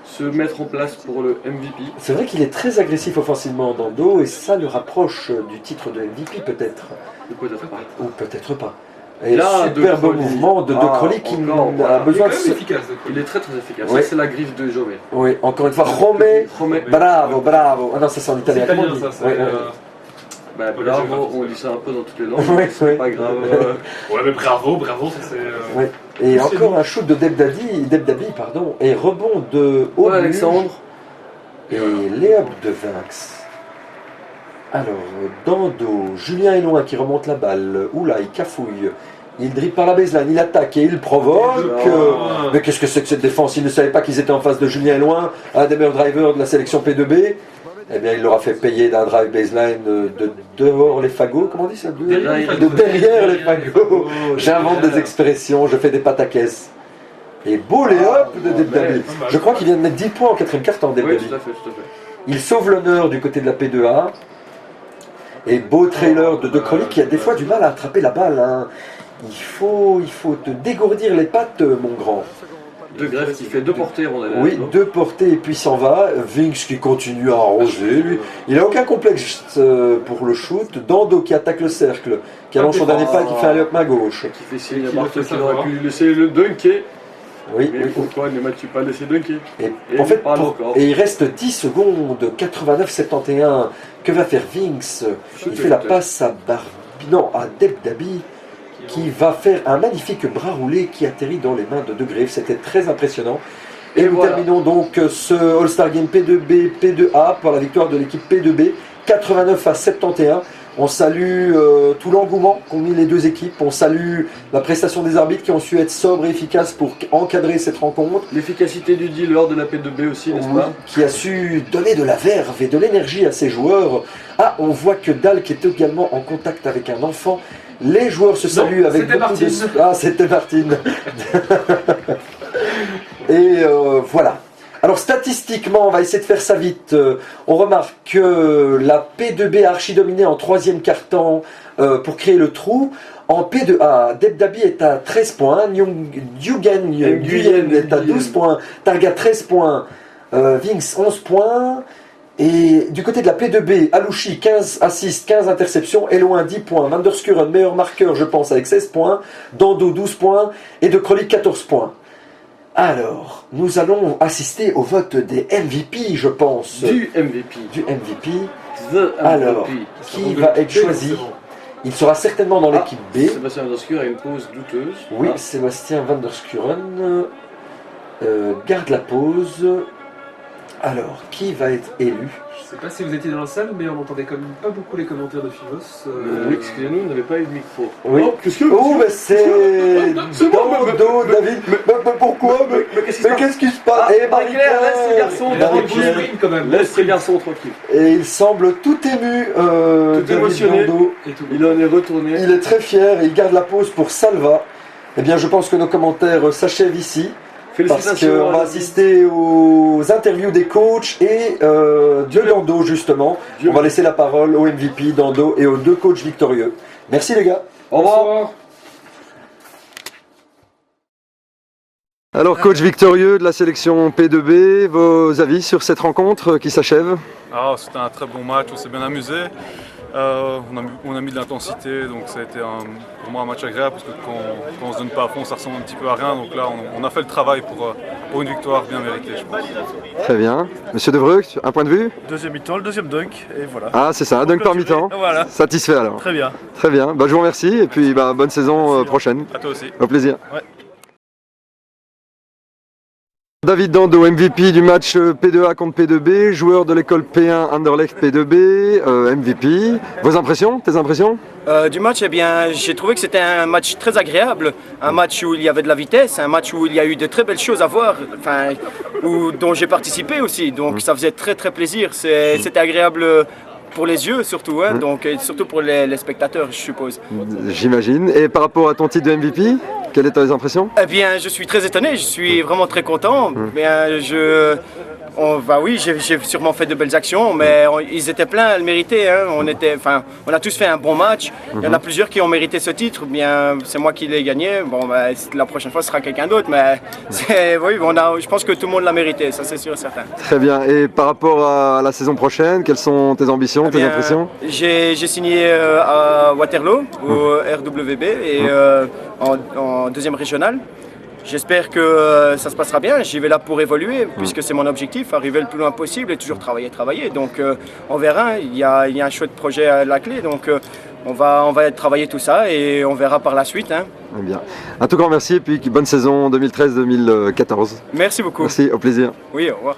se mettre en place pour le MVP. C'est vrai qu'il est très agressif offensivement Dando et ça le rapproche du titre de MVP peut-être. Ou peut-être pas. Ou peut-être pas. Et Là, superbe De Crolly. mouvement de Crolly qui encore, a voilà. besoin de... efficace. Il est très très efficace. Ouais. Ça, c'est la griffe de Jové. Oui, encore une fois, Romé, bravo, bravo. Ah non, ça c'est en italien. C'est Comment on italien, dit ça. Ouais, ouais. Bah, bravo, on dit ça un peu dans toutes les langues. Ouais, C'est ouais. pas grave. Ouais, mais bravo, ça c'est. Ouais. Et encore un shoot de Debdabi, pardon, et rebond de Ouais, Alexandre. et layup de Vinx. Alors, Dando, Julien est loin qui remonte la balle. Oula, il cafouille. Il dribble par la baseline, il attaque et il provoque. Mais qu'est-ce que c'est que cette défense? Il ne savait pas qu'ils étaient en face de Julien est loin, un des meilleurs drivers de la sélection P2B. Eh bien, il leur a fait payer d'un drive baseline de dehors les fagots. Comment on dit ça? De derrière les fagots. J'invente des expressions, je fais des pâtes à caisse. Et beau layup de Debdabi. Je crois qu'il vient de mettre 10 points en quatrième quart en Oui, Debdabi. tout à fait. Il sauve l'honneur du côté de la P2A. Et beau trailer de Crolly qui a des fois du mal à attraper la balle. Hein. Il faut te dégourdir les pattes, mon grand. De Greffe qui fait 2 portées, on a Oui, 2 portées et puis s'en va. Vinx qui continue à arroser. Lui, il n'a aucun complexe pour le shoot. Dando qui attaque le cercle, qui allonge son dernier pas et qui fait un layup main gauche. Qui fait signe à Barthes qu'il aurait pu laisser le dunker. Oui, Mais pourquoi ne m'as-tu pas laissé dunker? Et en fait, et il reste 10 secondes, 89-71. Que va faire Vinx? Il fait la passe à Debdabi, qui va faire un magnifique bras roulé qui atterrit dans les mains de De Greve. C'était très impressionnant. Et nous terminons donc ce All-Star Game P2B, P2A pour la victoire de l'équipe P2B, 89-71. On salue tout l'engouement qu'ont mis les deux équipes. On salue la prestation des arbitres qui ont su être sobres et efficaces pour encadrer cette rencontre. L'efficacité du dealer de la P2B aussi, n'est-ce pas? Qui a su donner de la verve et de l'énergie à ses joueurs. Ah, on voit que Dalk est également en contact avec un enfant. Les joueurs se saluent avec beaucoup de... Ah, c'était Martine. Et voilà. Alors statistiquement, on va essayer de faire ça vite. On remarque que la P2B a archi-dominé en troisième quart-temps pour créer le trou. En P2A, Debdabi est à 13 points, Nguyen est à 12 points, Targa 13 points, Vinx 11 points. Et du côté de la P2B, Alouchi 15 assists, 15 interceptions, Eloin 10 points, Van der Skuren meilleur marqueur je pense avec 16 points, Dando 12 points et De Crolly 14 points. Alors, nous allons assister au vote des MVP, je pense. Du MVP. Du MVP. The MVP. Alors, qui va être choisi? Il sera certainement dans l'équipe B. Sébastien Van der Skuren a une pause douteuse. Oui, Sébastien Van der Skuren garde la pause. Alors, qui va être élu? Je sais pas si vous étiez dans la salle, mais on n'entendait quand même pas beaucoup les commentaires de Phivos. Oui, excusez-nous, on n'avait pas eu de micro. Oui. Oh, qu'est-ce que... Oh, mais c'est Dando, David. Mais pourquoi? Mais qu'est-ce qui se passe? Eh, Marie-Claire, laisse ces garçons tranquilles. quand même. Laisse ces garçons tranquilles. Et il semble tout ému, tout émotionné. Dando. Il en est retourné. Il est très fier et il garde la pause pour Salva. Eh bien, je pense que nos commentaires s'achèvent ici. Parce qu'on va assister aux interviews des coachs et de Dando justement. On va laisser la parole au MVP Dando et aux deux coachs victorieux. Merci les gars. Au revoir. Alors coach victorieux de la sélection P2B, vos avis sur cette rencontre qui s'achève? C'était un très bon match, on s'est bien amusé. On a mis de l'intensité, donc ça a été pour moi un match agréable parce que quand on se donne pas à fond, ça ressemble un petit peu à rien. Donc là, on a fait le travail pour une victoire bien méritée, je pense. Très bien. Monsieur De Vreugt, un point de vue? Deuxième mi-temps, le deuxième dunk, et voilà. Ah, c'est ça, un dunk par mi-temps. Voilà. Satisfait alors. Très bien. Très bien. Je vous remercie et puis bonne saison prochaine. À toi aussi. Au plaisir. Ouais. David Dando, MVP du match P2A contre P2B, joueur de l'école P1 Anderlecht P2B, MVP. Vos impressions? Tes impressions? Du match, eh bien, j'ai trouvé que c'était un match très agréable, un match où il y avait de la vitesse, un match où il y a eu de très belles choses à voir, dont j'ai participé aussi, donc ça faisait très très plaisir. C'était agréable pour les yeux surtout, hein, donc surtout pour les spectateurs, je suppose. J'imagine. Et par rapport à ton titre de MVP, quelles étaient tes impressions? Eh bien, je suis très étonné, je suis vraiment très content. Oui, j'ai sûrement fait de belles actions, mais ils étaient pleins à le mériter. Hein. On a tous fait un bon match. Il y en a plusieurs qui ont mérité ce titre. Bien, c'est moi qui l'ai gagné. Bon, la prochaine fois, ce sera quelqu'un d'autre. Mais oui, je pense que tout le monde l'a mérité, ça c'est sûr et certain. Très bien. Et par rapport à la saison prochaine, quelles sont tes ambitions, tes impressions? J'ai signé à Waterloo, au RWB, et en deuxième régional. J'espère que ça se passera bien, j'y vais là pour évoluer, puisque c'est mon objectif, arriver le plus loin possible et toujours travailler. Donc on verra, il y a un chouette projet à la clé, donc on va travailler tout ça et on verra par la suite. Hein. Bien. Un tout grand merci et puis bonne saison 2013-2014. Merci beaucoup. Merci, au plaisir. Oui, au revoir.